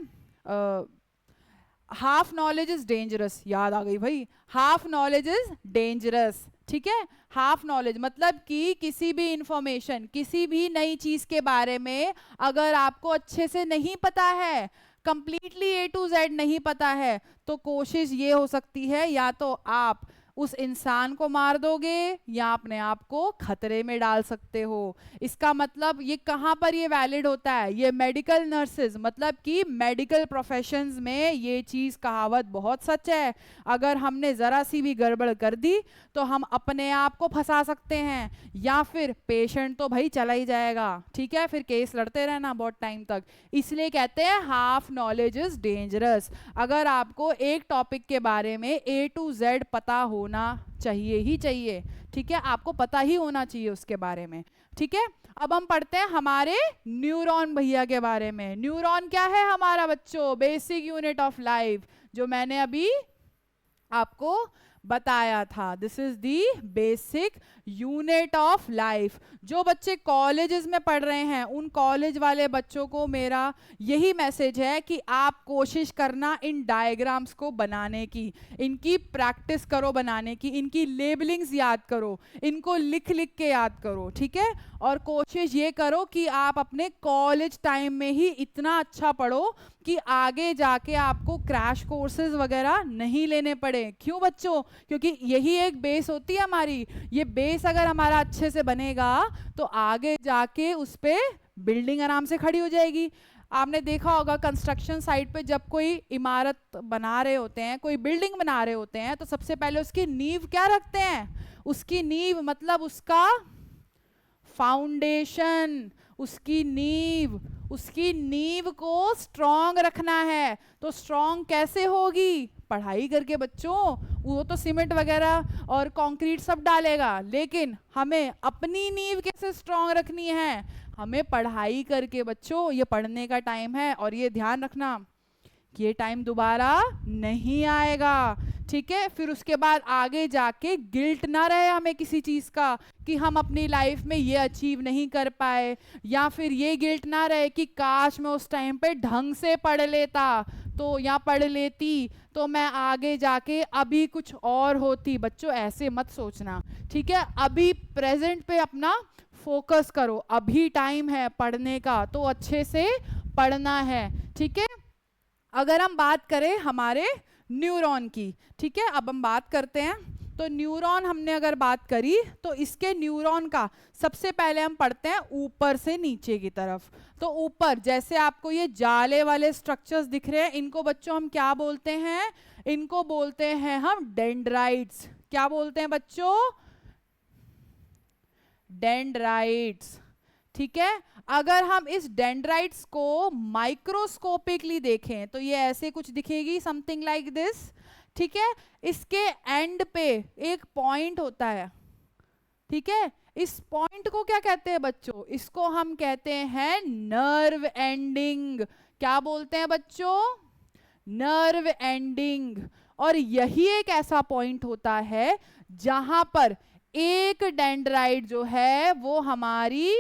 हाफ नॉलेज इज डेंजरस, याद आ गई भाई, हाफ नॉलेज इज डेंजरस, ठीक है। हाफ नॉलेज मतलब कि किसी भी इंफॉर्मेशन, किसी भी नई चीज के बारे में अगर आपको अच्छे से नहीं पता है, कंप्लीटली ए टू जेड नहीं पता है, तो कोशिश ये हो सकती है या तो आप उस इंसान को मार दोगे या अपने आप को खतरे में डाल सकते हो। इसका मतलब ये कहाँ पर ये वैलिड होता है, ये मेडिकल नर्सेज मतलब कि मेडिकल प्रोफेशंस में ये चीज कहावत बहुत सच है। अगर हमने जरा सी भी गड़बड़ कर दी तो हम अपने आप को फंसा सकते हैं, या फिर पेशेंट तो भाई चला ही जाएगा, ठीक है, फिर केस लड़ते रहना बहुत टाइम तक। इसलिए कहते हैं हाफ नॉलेज इज डेंजरस। अगर आपको एक टॉपिक के बारे में ए टू जेड पता होना चाहिए ही चाहिए, ठीक है, आपको पता ही होना चाहिए उसके बारे में, ठीक है। अब हम पढ़ते हैं हमारे न्यूरॉन भैया के बारे में। न्यूरॉन क्या है हमारा बच्चों? बेसिक यूनिट ऑफ लाइफ, जो मैंने अभी आपको बताया था। This is the basic unit of life. जो बच्चे कॉलेजेस में पढ़ रहे हैं उन कॉलेज वाले बच्चों को मेरा यही मैसेज है कि आप कोशिश करना इन डायग्राम्स को बनाने की, इनकी प्रैक्टिस करो बनाने की, इनकी लेबलिंग्स याद करो, इनको लिख लिख के याद करो, ठीक है। और कोशिश ये करो कि आप अपने कॉलेज टाइम में ही इतना अच्छा पढ़ो कि आगे जाके आपको क्रैश कोर्सेज वगैरह नहीं लेने पड़े। क्यों बच्चों? क्योंकि यही एक बेस होती है हमारी। ये बेस अगर हमारा अच्छे से बनेगा तो आगे जाके उस पे बिल्डिंग आराम से खड़ी हो जाएगी। आपने देखा होगा कंस्ट्रक्शन साइट पे जब कोई इमारत बना रहे होते हैं, कोई बिल्डिंग बना रहे होते हैं, तो सबसे पहले उसकी नींव क्या रखते हैं? उसकी नींव मतलब उसका फाउंडेशन, उसकी नींव, उसकी नींव को स्ट्रॉन्ग रखना है। तो स्ट्रॉन्ग कैसे होगी? पढ़ाई करके बच्चों। वो तो सीमेंट वगैरह और कंक्रीट सब डालेगा, लेकिन हमें अपनी नींव कैसे स्ट्रॉन्ग रखनी है? हमें पढ़ाई करके बच्चों। ये पढ़ने का टाइम है और ये ध्यान रखना कि ये टाइम दोबारा नहीं आएगा, ठीक है। फिर उसके बाद आगे जाके गिल्ट ना रहे हमें किसी चीज का कि हम अपनी लाइफ में ये अचीव नहीं कर पाए, या फिर ये गिल्ट ना रहे कि काश मैं उस टाइम पे ढंग से पढ़ लेता तो या पढ़ लेती तो मैं आगे जाके अभी कुछ और होती। बच्चों ऐसे मत सोचना, ठीक है। अभी प्रेजेंट पे अपना फोकस करो, अभी टाइम है पढ़ने का तो अच्छे से पढ़ना है, ठीक है। अगर हम बात करें हमारे न्यूरॉन की, ठीक है, अब हम बात करते हैं। तो न्यूरॉन हमने अगर बात करी तो इसके न्यूरॉन का सबसे पहले हम पढ़ते हैं ऊपर से नीचे की तरफ। तो ऊपर जैसे आपको ये जाले वाले स्ट्रक्चर्स दिख रहे हैं, इनको बच्चों हम क्या बोलते हैं? इनको बोलते हैं हम डेंड्राइट्स। क्या बोलते हैं बच्चों? डेंड्राइट्स, ठीक है। अगर हम इस डेंड्राइट्स को माइक्रोस्कोपिकली देखें तो ये ऐसे कुछ दिखेगी, समथिंग लाइक दिस, ठीक है। इसके एंड पे एक पॉइंट होता है, ठीक है। इस पॉइंट को क्या कहते हैं बच्चों? इसको हम कहते हैं नर्व एंडिंग। क्या बोलते हैं बच्चों? Nerve ending. और यही एक ऐसा पॉइंट होता है जहां पर एक डेंड्राइट जो है वो हमारी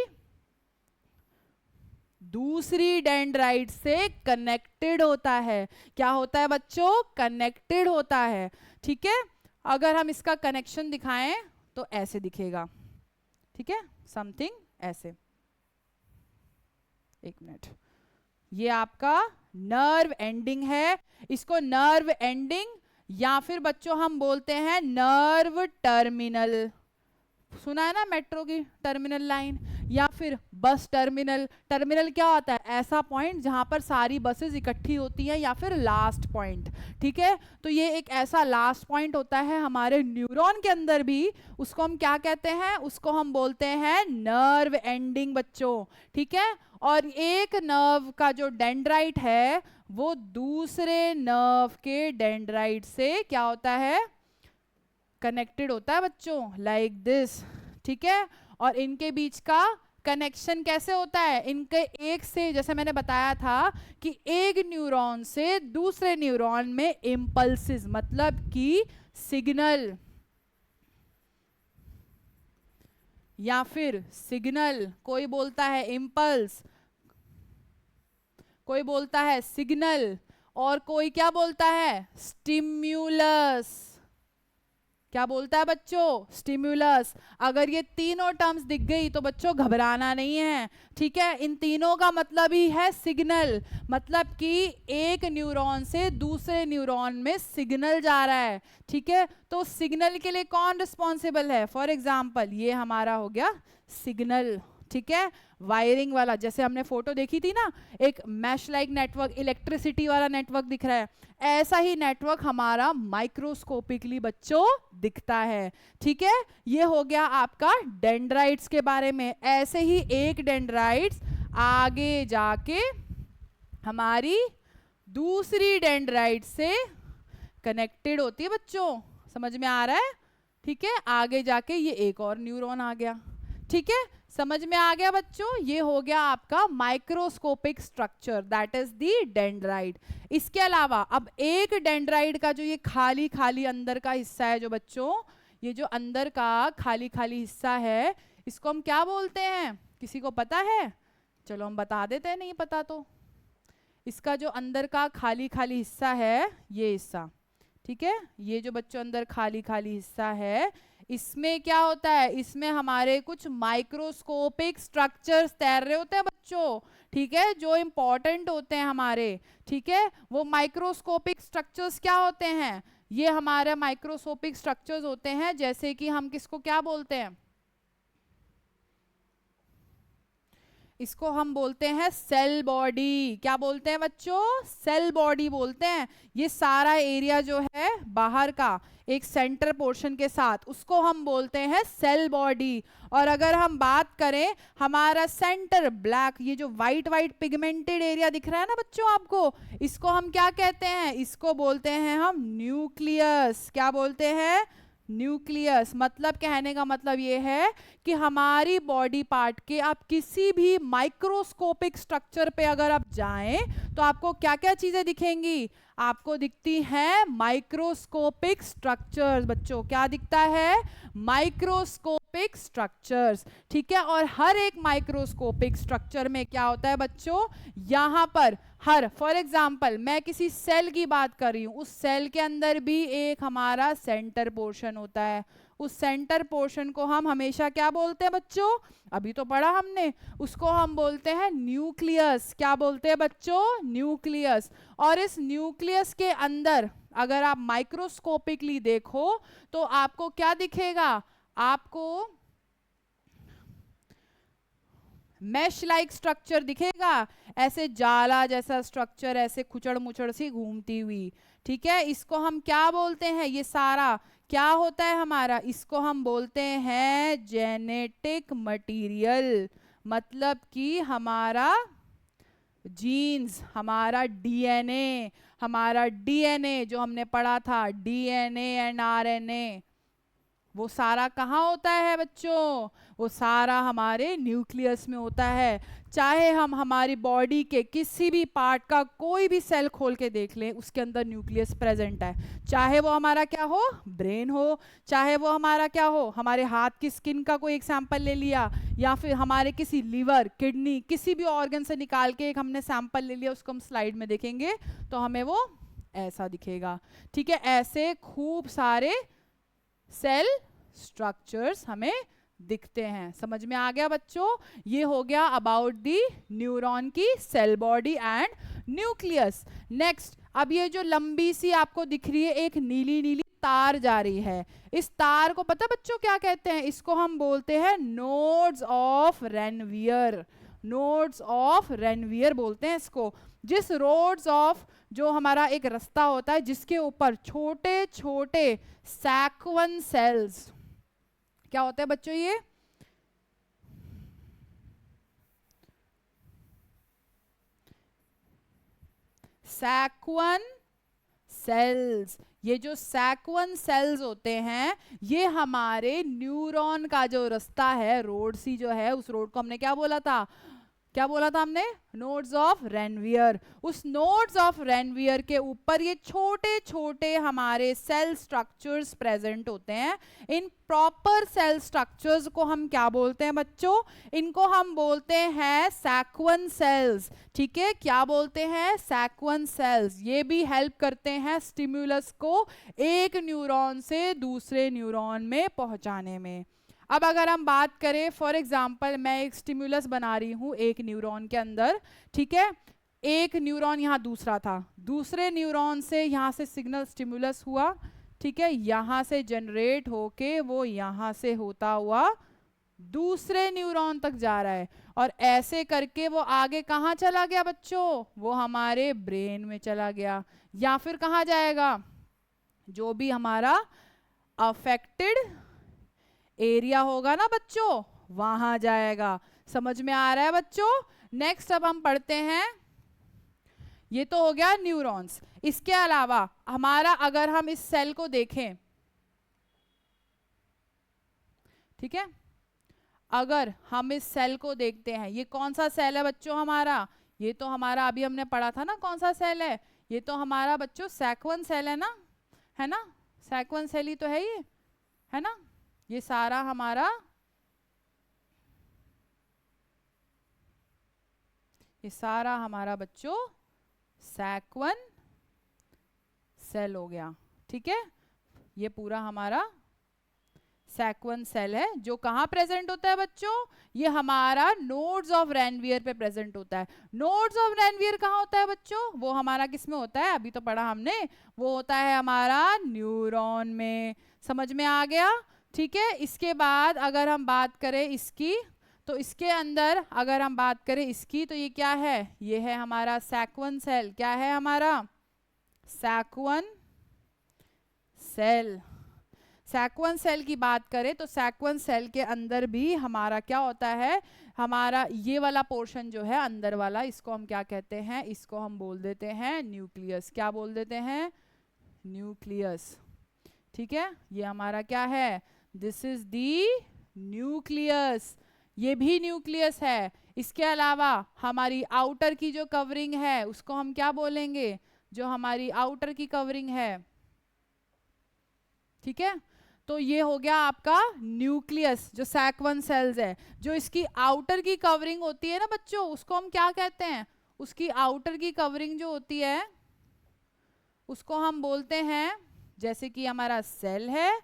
दूसरी डेंड्राइट से कनेक्टेड होता है। क्या होता है बच्चों? कनेक्टेड होता है, ठीक है। अगर हम इसका कनेक्शन दिखाएं तो ऐसे दिखेगा, ठीक है, समथिंग ऐसे। एक मिनट, ये आपका नर्व एंडिंग है। इसको नर्व एंडिंग या फिर बच्चों हम बोलते हैं नर्व टर्मिनल। सुना है ना मेट्रो की टर्मिनल लाइन, या फिर बस टर्मिनल। टर्मिनल क्या होता है? ऐसा पॉइंट जहां पर सारी बसेस इकट्ठी होती हैं, या फिर लास्ट पॉइंट, ठीक है। तो ये एक ऐसा लास्ट पॉइंट होता है हमारे न्यूरॉन के अंदर भी। उसको हम क्या कहते हैं? उसको हम बोलते हैं नर्व एंडिंग बच्चों, ठीक है। और एक नर्व का जो डेंड्राइट है वो दूसरे नर्व के डेंड्राइट से क्या होता है? कनेक्टेड होता है बच्चों, लाइक दिस, ठीक है। और इनके बीच का कनेक्शन कैसे होता है? इनके एक से, जैसे मैंने बताया था कि एक न्यूरॉन से दूसरे न्यूरॉन में इम्पल्सेस मतलब कि सिग्नल या फिर सिग्नल, कोई बोलता है इम्पल्स, कोई बोलता है सिग्नल, और कोई क्या बोलता है? स्टिम्युलस, क्या बोलता है बच्चों? स्टिमुलस। अगर ये तीनों टर्म्स दिख गई तो बच्चों घबराना नहीं है, ठीक है। इन तीनों का मतलब ही है सिग्नल, मतलब कि एक न्यूरॉन से दूसरे न्यूरॉन में सिग्नल जा रहा है, ठीक है। तो सिग्नल के लिए कौन रिस्पॉन्सिबल है? फॉर एग्जाम्पल ये हमारा हो गया सिग्नल, ठीक है। वायरिंग वाला, जैसे हमने फोटो देखी थी ना, एक मैश लाइक नेटवर्क, इलेक्ट्रिसिटी वाला नेटवर्क दिख रहा है, ऐसा ही नेटवर्क हमारा माइक्रोस्कोपिकली बच्चों दिखता है, ठीक है। ये हो गया आपका डेंड्राइट्स के बारे में। ऐसे ही एक डेंड्राइट्स आगे जाके हमारी दूसरी डेंड्राइट से कनेक्टेड होती है बच्चों, समझ में आ रहा है? ठीक है, आगे जाके ये एक और न्यूरॉन आ गया, ठीक है, समझ में आ गया बच्चों? ये हो गया आपका microscopic structure, that is the dendrite. इसके अलावा अब एक डेंड्राइट का जो ये खाली खाली अंदर का हिस्सा है जो बच्चों, ये जो अंदर का खाली खाली हिस्सा है, इसको हम क्या बोलते हैं? किसी को पता है? चलो हम बता देते हैं, नहीं पता तो। इसका जो अंदर का खाली खाली हिस्सा है, ये हिस्सा, ठीक है, ये जो बच्चों अंदर खाली खाली हिस्सा है, इसमें क्या होता है? इसमें हमारे कुछ माइक्रोस्कोपिक स्ट्रक्चर्स तैर रहे होते हैं बच्चों, ठीक है, जो इंपॉर्टेंट होते हैं हमारे, ठीक है। वो माइक्रोस्कोपिक स्ट्रक्चर्स क्या होते हैं? ये हमारे माइक्रोस्कोपिक स्ट्रक्चर्स होते हैं, जैसे कि हम किसको क्या बोलते हैं? इसको हम बोलते हैं सेल बॉडी। क्या बोलते हैं बच्चों? सेल बॉडी बोलते हैं। ये सारा एरिया जो है बाहर का एक सेंटर पोर्शन के साथ, उसको हम बोलते हैं सेल बॉडी। और अगर हम बात करें हमारा सेंटर ब्लैक, ये जो वाइट वाइट पिगमेंटेड एरिया दिख रहा है ना बच्चों आपको, इसको हम क्या कहते हैं? इसको बोलते हैं हम न्यूक्लियस। क्या बोलते हैं? न्यूक्लियस। मतलब कहने का मतलब ये है कि हमारी बॉडी पार्ट के आप किसी भी माइक्रोस्कोपिक स्ट्रक्चर पे अगर आप जाएं तो आपको क्या क्या चीजें दिखेंगी? आपको दिखती हैं माइक्रोस्कोपिक स्ट्रक्चर्स बच्चों। क्या दिखता है? माइक्रोस्कोपिक स्ट्रक्चर्स, ठीक है। और हर एक माइक्रोस्कोपिक स्ट्रक्चर में क्या होता है बच्चों? यहाँ पर हर, फॉर एग्जाम्पल मैं किसी सेल की बात कर रही हूँ, उस सेल के अंदर भी एक हमारा सेंटर पोर्शन होता है। उस सेंटर पोर्शन को हम हमेशा क्या बोलते हैं बच्चों? अभी तो पढ़ा हमने, उसको हम बोलते हैं न्यूक्लियस। क्या बोलते हैं बच्चों? न्यूक्लियस। और इस न्यूक्लियस के अंदर अगर आप माइक्रोस्कोपिकली देखो तो आपको क्या दिखेगा? आपको मैश लाइक स्ट्रक्चर दिखेगा, ऐसे जाला जैसा स्ट्रक्चर, ऐसे खुचड़ मुचड़ सी घूमती हुई, ठीक है। इसको हम क्या बोलते हैं? ये सारा क्या होता है हमारा? इसको हम बोलते हैं जेनेटिक मटेरियल। मतलब कि हमारा जीन्स, हमारा डीएनए, हमारा डीएनए जो हमने पढ़ा था, डीएनए एंड आरएनए, वो सारा कहाँ होता है बच्चों? वो सारा हमारे न्यूक्लियस में होता है। चाहे हम हमारी बॉडी के किसी भी पार्ट का कोई भी सेल खोल के देख लें, उसके अंदर न्यूक्लियस प्रेजेंट है। चाहे वो हमारा क्या हो? ब्रेन हो, चाहे वो हमारा क्या हो? हमारे हाथ की स्किन का कोई एग्जाम्पल ले लिया, या फिर हमारे किसी लीवर, किडनी, किसी भी ऑर्गन से निकाल के एक हमने सैंपल ले लिया, उसको हम स्लाइड में देखेंगे तो हमें वो ऐसा दिखेगा, ठीक है। ऐसे खूब सारे सेल स्ट्रक्चर्स हमें दिखते हैं। समझ में आ गया बच्चों? ये हो गया अबाउट दी न्यूरॉन की cell body and nucleus. Next, अब ये जो लंबी सी आपको दिख रही है एक नीली नीली तार जा रही है, इस तार को पता बच्चों क्या कहते हैं? इसको हम बोलते हैं nodes of Ranvier. Nodes of Ranvier बोलते हैं इसको। जिस रोड्स ऑफ, जो हमारा एक रास्ता होता है जिसके ऊपर छोटे छोटे सैक्वन सेल्स, क्या होते हैं बच्चों? ये सैक्वन सेल्स, ये जो सैक्वन सेल्स होते हैं ये हमारे न्यूरॉन का जो रास्ता है, रोड सी जो है, उस रोड को हमने क्या बोला था? क्या बोला था हमने? Nodes of Ranvier. उस नोड्स ऑफ रेनवियर के ऊपर ये छोटे छोटे हमारे सेल स्ट्रक्चर्स प्रेजेंट होते हैं। इन प्रॉपर सेल स्ट्रक्चर्स को हम क्या बोलते हैं बच्चों? इनको हम बोलते हैं सैक्वन सेल्स। ठीक है, क्या बोलते हैं? सैक्वन सेल्स। ये भी हेल्प करते हैं स्टिम्युलस को एक न्यूरॉन से दूसरे न्यूरॉन में पहुंचाने में। अब अगर हम बात करें, फॉर एग्जाम्पल मैं एक स्टिम्युलस बना रही हूँ एक न्यूरॉन के अंदर, ठीक है, एक न्यूरॉन यहाँ दूसरा था, दूसरे न्यूरॉन से यहाँ से सिग्नल स्टिम्युलस हुआ, ठीक है, यहाँ से जनरेट होके वो यहाँ से होता हुआ दूसरे न्यूरॉन तक जा रहा है, और ऐसे करके वो आगे कहाँ चला गया बच्चों? वो हमारे ब्रेन में चला गया, या फिर कहाँ जाएगा? जो भी हमारा अफेक्टेड एरिया होगा ना बच्चों, वहां जाएगा। समझ में आ रहा है बच्चों? नेक्स्ट अब हम पढ़ते हैं, ये तो हो गया न्यूरॉन्स। इसके अलावा हमारा, अगर हम इस सेल को देखें, ठीक है, अगर हम इस सेल को देखते हैं, ये कौन सा सेल है बच्चों हमारा? ये तो हमारा अभी हमने पढ़ा था ना कौन सा सेल है, ये तो हमारा बच्चों सैक्वन सेल है ना, है ना? सैक्वन सेल ही तो है ये, है ना? ये सारा हमारा, ये सारा हमारा बच्चों सैक्वन सेल हो गया। ठीक है, ये पूरा हमारा सैक्वन सेल है, जो कहाँ प्रेजेंट होता है बच्चों? ये हमारा नोड्स ऑफ रेनवियर पे प्रेजेंट होता है। नोड्स ऑफ रेनवियर कहाँ होता है बच्चों? वो हमारा किस में होता है? अभी तो पढ़ा हमने, वो होता है हमारा न्यूरॉन में। समझ में आ गया? ठीक है, इसके बाद अगर हम बात करें इसकी, तो इसके अंदर अगर हम बात करें इसकी, तो ये क्या है? ये है हमारा सैक्वन सेल। क्या है हमारा? सैक्वन सेल। सैक्वन सेल की बात करें तो सैक्वन सेल के अंदर भी हमारा क्या होता है? हमारा ये वाला पोर्शन जो है अंदर वाला, इसको हम क्या कहते हैं? इसको हम बोल देते हैं न्यूक्लियस। क्या बोल देते हैं? न्यूक्लियस। ठीक है, ये हमारा क्या है? This is the nucleus. ये भी न्यूक्लियस है। इसके अलावा हमारी आउटर की जो कवरिंग है उसको हम क्या बोलेंगे? जो हमारी आउटर की कवरिंग है, ठीक है, तो ये हो गया आपका न्यूक्लियस, जो सैक्वन सेल्स है। जो इसकी आउटर की कवरिंग होती है ना बच्चों, उसको हम क्या कहते हैं? उसकी आउटर की कवरिंग जो होती है उसको हम बोलते हैं, जैसे कि हमारा सेल है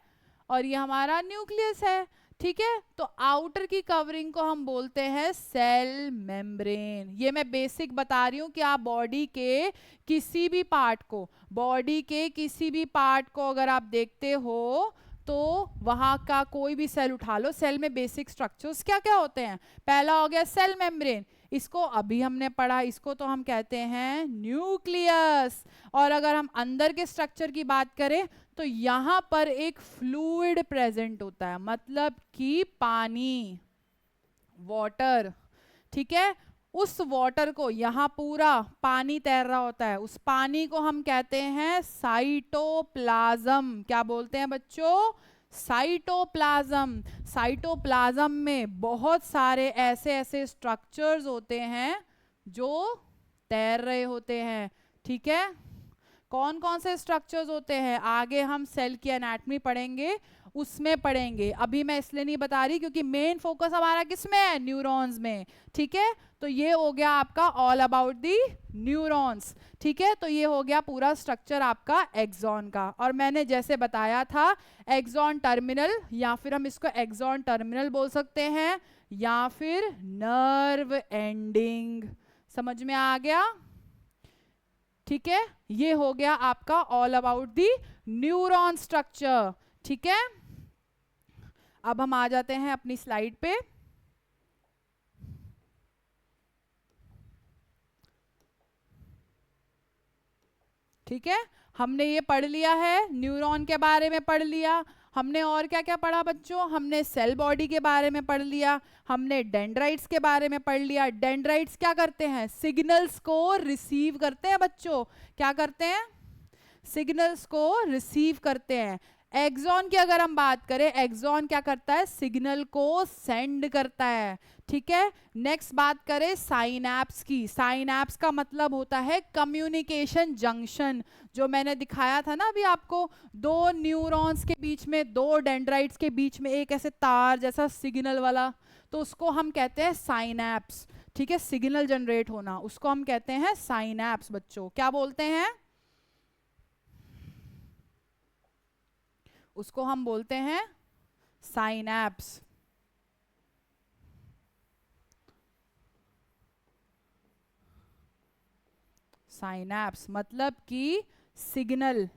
और ये हमारा न्यूक्लियस है, ठीक है, तो आउटर की कवरिंग को हम बोलते हैं सेल मेम्ब्रेन। ये मैं बेसिक बता रही हूँ कि आप बॉडी के किसी भी पार्ट को, बॉडी के किसी भी पार्ट को अगर आप देखते हो तो वहां का कोई भी सेल उठा लो, सेल में बेसिक स्ट्रक्चर्स क्या क्या होते हैं? पहला हो गया सेल मेम्ब्रेन, इसको अभी हमने पढ़ा, इसको तो हम कहते हैं न्यूक्लियस। और अगर हम अंदर के स्ट्रक्चर की बात करें तो यहाँ पर एक फ्लूइड प्रेजेंट होता है, मतलब कि पानी, वाटर, ठीक है, उस वाटर को, यहाँ पूरा पानी तैर रहा होता है, उस पानी को हम कहते हैं साइटोप्लाज्म। क्या बोलते हैं बच्चों? साइटोप्लाज्म। साइटोप्लाज्म में बहुत सारे ऐसे ऐसे स्ट्रक्चर्स होते हैं जो तैर रहे होते हैं, ठीक है। कौन कौन से स्ट्रक्चर्स होते हैं आगे हम सेल की एनाटॉमी पढ़ेंगे, उसमें पढ़ेंगे, अभी मैं इसलिए नहीं बता रही क्योंकि मेन फोकस हमारा किस में है? न्यूरॉन्स में, ठीक है। तो ये हो गया आपका ऑल अबाउट दी न्यूरॉन्स, ठीक है। तो ये हो गया पूरा स्ट्रक्चर आपका एक्सॉन का। और मैंने जैसे बताया था एक्सॉन टर्मिनल, या फिर हम इसको एक्सॉन टर्मिनल बोल सकते हैं, या फिर नर्व एंडिंग। समझ में आ गया? ठीक है, ये हो गया आपका all about the neuron structure, ठीक है। अब हम आ जाते हैं अपनी स्लाइड पे। ठीक है, हमने ये पढ़ लिया है, न्यूरॉन के बारे में पढ़ लिया हमने। और क्या क्या पढ़ा बच्चों? हमने सेल बॉडी के बारे में पढ़ लिया, हमने डेंड्राइट्स के बारे में पढ़ लिया। डेंड्राइट्स क्या करते हैं? सिग्नल्स को रिसीव करते हैं बच्चों। क्या करते हैं? सिग्नल्स को रिसीव करते हैं। एक्सॉन की अगर हम बात करें, एक्सॉन क्या करता है? सिग्नल को सेंड करता है, ठीक है। नेक्स्ट बात करें साइनैप्स की। साइनैप्स का मतलब होता है कम्युनिकेशन जंक्शन। जो मैंने दिखाया था ना अभी आपको, दो न्यूरॉन्स के बीच में, दो डेंड्राइट्स के बीच में एक ऐसे तार जैसा सिग्नल वाला, तो उसको हम कहते हैं साइनैप्स। ठीक है, सिग्नल जनरेट होना, उसको हम कहते हैं साइनैप्स। बच्चों क्या बोलते हैं? उसको हम बोलते हैं साइनैप्स। साइनैप्स मतलब कि सिग्नल,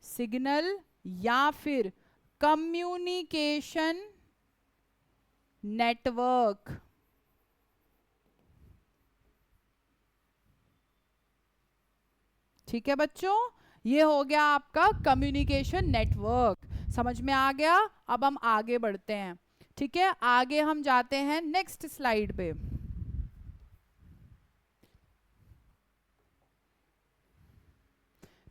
सिग्नल या फिर कम्युनिकेशन नेटवर्क। ठीक है बच्चों, ये हो गया आपका कम्युनिकेशन नेटवर्क। समझ में आ गया? अब हम आगे बढ़ते हैं। ठीक है, आगे हम जाते हैं नेक्स्ट स्लाइड पे।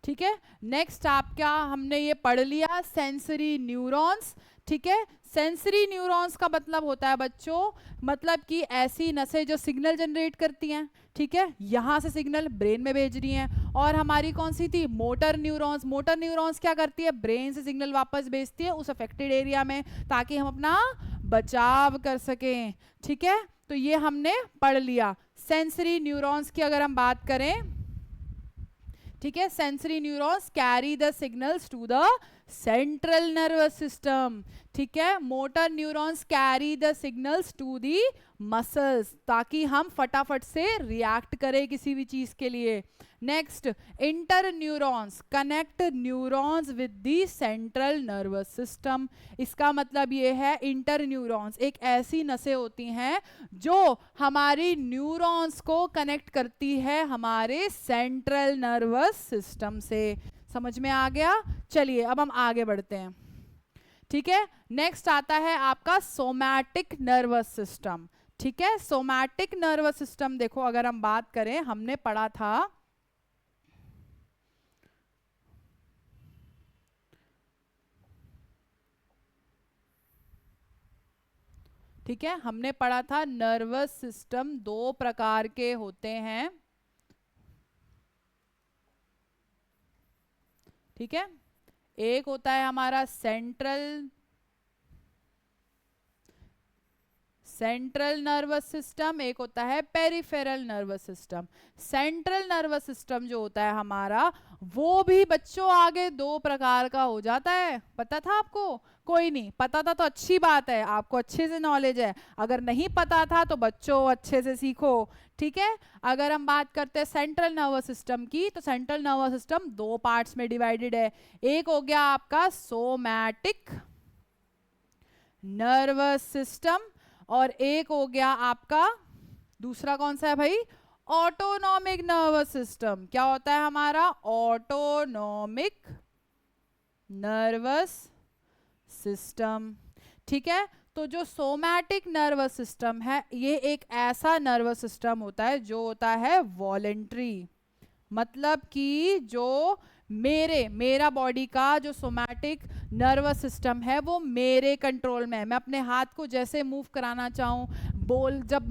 ठीक है, नेक्स्ट आपका हमने ये पढ़ लिया सेंसरी न्यूरॉन्स। ठीक है, सेंसरी न्यूरॉन्स का मतलब होता है बच्चों, मतलब कि ऐसी नसें जो सिग्नल जनरेट करती हैं। ठीक है, यहां से सिग्नल ब्रेन में भेज रही हैं। और हमारी कौन सी थी? Motor neurons. मोटर न्यूरॉन्स क्या करती है? ब्रेन से सिग्नल वापस भेजती है उस अफेक्टेड एरिया में, ताकि हम अपना बचाव कर सकें। ठीक है, तो ये हमने पढ़ लिया। सेंसरी न्यूरॉन्स की अगर हम बात करें, ठीक है, sensory neurons carry the signals to the central nervous system. ठीक है, motor neurons carry the signals to the muscles, ताकि हम फटाफट से रिएक्ट करें किसी भी चीज के लिए। Next, inter neurons connect neurons with the central nervous system. इसका मतलब ये है, इंटर न्यूरॉन्स एक ऐसी नसें होती हैं जो हमारी न्यूरॉन्स को कनेक्ट करती है हमारे सेंट्रल नर्वस सिस्टम से। समझ में आ गया? चलिए अब हम आगे बढ़ते हैं। ठीक है, नेक्स्ट आता है आपका सोमैटिक नर्वस सिस्टम। ठीक है, सोमैटिक नर्वस सिस्टम देखो, अगर हम बात करें, हमने पढ़ा था ठीक है, हमने पढ़ा था नर्वस सिस्टम दो प्रकार के होते हैं। ठीक है, एक होता है हमारा सेंट्रल नर्वस सिस्टम, एक होता है peripheral nervous system. Central nervous system जो होता है हमारा, वो भी बच्चों आगे दो प्रकार का हो जाता है। पता था आपको? कोई नहीं पता था तो अच्छी बात है, आपको अच्छे से नॉलेज है। अगर नहीं पता था तो बच्चों अच्छे से सीखो। ठीक है, अगर हम बात करते हैं सेंट्रल नर्वस सिस्टम की, तो सेंट्रल नर्वस सिस्टम दो पार्ट्स में डिवाइडेड है। एक हो गया आपका सोमैटिक नर्वस सिस्टम, और एक हो गया आपका दूसरा कौन सा है भाई? Autonomic nervous system. क्या होता है हमारा? Autonomic nervous system. ठीक है, तो जो सोमैटिक नर्वस सिस्टम है, ये एक ऐसा नर्वस सिस्टम होता है जो होता है वॉलेंट्री। मतलब कि जो मेरा बॉडी का जो सोमैटिक नर्वस सिस्टम है वो मेरे कंट्रोल में है। मैं अपने हाथ को जैसे मूव कराना चाहूँ, बोल जब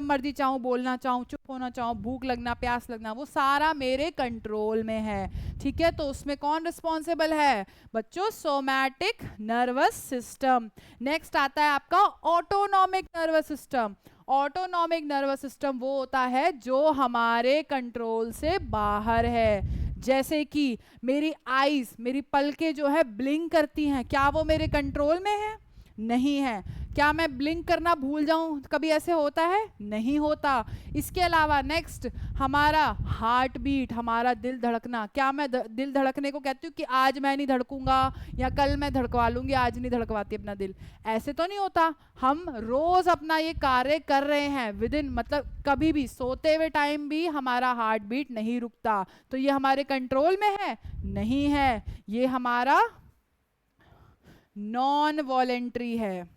मर्जी चाहूँ बोलना चाहूँ, चुप होना चाहूँ, भूख लगना, प्यास लगना, वो सारा मेरे कंट्रोल में है। ठीक है, तो उसमें कौन रिस्पॉन्सिबल है बच्चों? Somatic nervous system. नेक्स्ट आता है आपका autonomic nervous system. Autonomic nervous system वो होता है जो हमारे कंट्रोल से बाहर है। जैसे कि मेरी आईज, मेरी पलकें जो है ब्लिंक करती हैं, क्या वो मेरे कंट्रोल में है? नहीं है। क्या मैं ब्लिंक करना भूल जाऊं, कभी ऐसे होता है? नहीं होता। इसके अलावा नेक्स्ट, हमारा हार्ट बीट, हमारा दिल धड़कना, क्या मैं दिल धड़कने को कहती हूँ कि आज मैं नहीं धड़कूंगा या कल मैं धड़कवा लूंगी, आज नहीं धड़कवाती अपना दिल? ऐसे तो नहीं होता। हम रोज अपना ये कार्य कर रहे हैं विद इन, मतलब कभी भी सोते हुए टाइम भी हमारा हार्ट बीट नहीं रुकता। तो ये हमारे कंट्रोल में है? नहीं है। ये हमारा नॉन वॉलेंट्री है।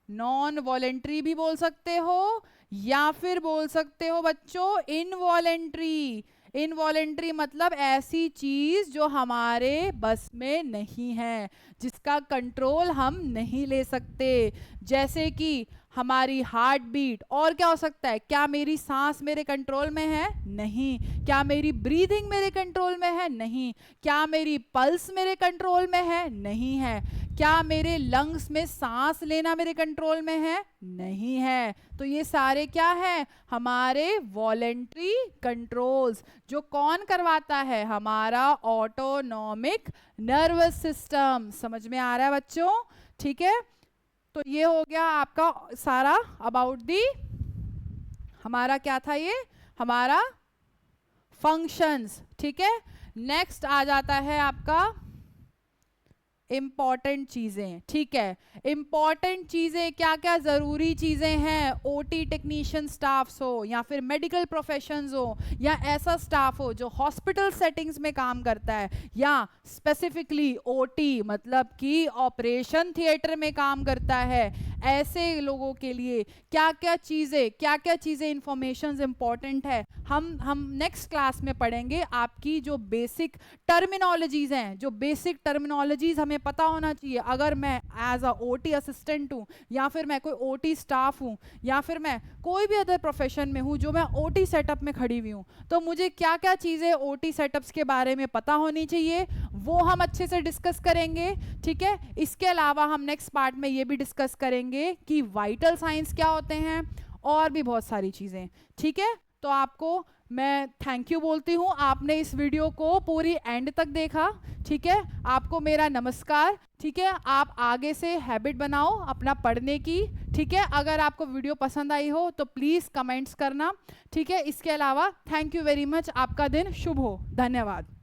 नॉन वॉलेंट्री भी बोल सकते हो, या फिर बोल सकते हो बच्चों इनवॉलेंट्री। इनवॉलेंट्री मतलब ऐसी चीज जो हमारे बस में नहीं है, जिसका कंट्रोल हम नहीं ले सकते, जैसे कि हमारी हार्ट बीट। और क्या हो सकता है? क्या मेरी सांस मेरे कंट्रोल में है? नहीं। क्या मेरी ब्रीदिंग मेरे कंट्रोल में है? नहीं। क्या मेरी पल्स मेरे कंट्रोल में है? नहीं है। क्या मेरे लंग्स में सांस लेना मेरे कंट्रोल में है? नहीं है। तो ये सारे क्या है? हमारे वॉलेंट्री कंट्रोल्स। जो कौन करवाता है? हमारा ऑटोनॉमिक नर्वस सिस्टम। समझ में आ रहा है बच्चों? ठीक है, तो ये हो गया आपका सारा अबाउट दी, हमारा क्या था ये, हमारा फंक्शंस। ठीक है, नेक्स्ट आ जाता है आपका इंपॉर्टेंट चीजें। ठीक है, इंपॉर्टेंट चीजें क्या क्या जरूरी चीजें हैं? ओटी टेक्नीशियन स्टाफ्स हो या फिर मेडिकल प्रोफेशंस हो या ऐसा स्टाफ हो जो हॉस्पिटल सेटिंग्स में काम करता है या स्पेसिफिकली ओटी मतलब कि ऑपरेशन थिएटर में काम करता है, ऐसे लोगों के लिए क्या क्या चीजें इंफॉर्मेशन इंपॉर्टेंट है, हम नेक्स्ट क्लास में पढ़ेंगे। आपकी जो बेसिक टर्मिनोलॉजीज हैं, जो बेसिक टर्मिनोलॉजीज हमें पता होना चाहिए। अगर मैं एज अ ओटी असिस्टेंट हूँ या फिर मैं कोई ओटी स्टाफ हूँ या फिर मैं कोई भी अदर प्रोफेशन में हूँ जो मैं ओटी सेटअप में खड़ी हुई हूँ, तो मुझे क्या क्या चीज़ें ओटी सेटअप्स के बारे में पता होनी चाहिए, वो हम अच्छे से डिस्कस करेंगे। ठीक है, इसके अलावा हम नेक्स्ट पार्ट में ये भी डिस्कस करेंगे कि वाइटल साइंस क्या होते हैं और भी बहुत सारी चीज़ें। ठीक है, तो आपको मैं थैंक यू बोलती हूँ, आपने इस वीडियो को पूरी एंड तक देखा। ठीक है, आपको मेरा नमस्कार। ठीक है, आप आगे से हैबिट बनाओ अपना पढ़ने की। ठीक है, अगर आपको वीडियो पसंद आई हो तो प्लीज़ कमेंट्स करना। ठीक है, इसके अलावा थैंक यू वेरी मच, आपका दिन शुभ हो। धन्यवाद।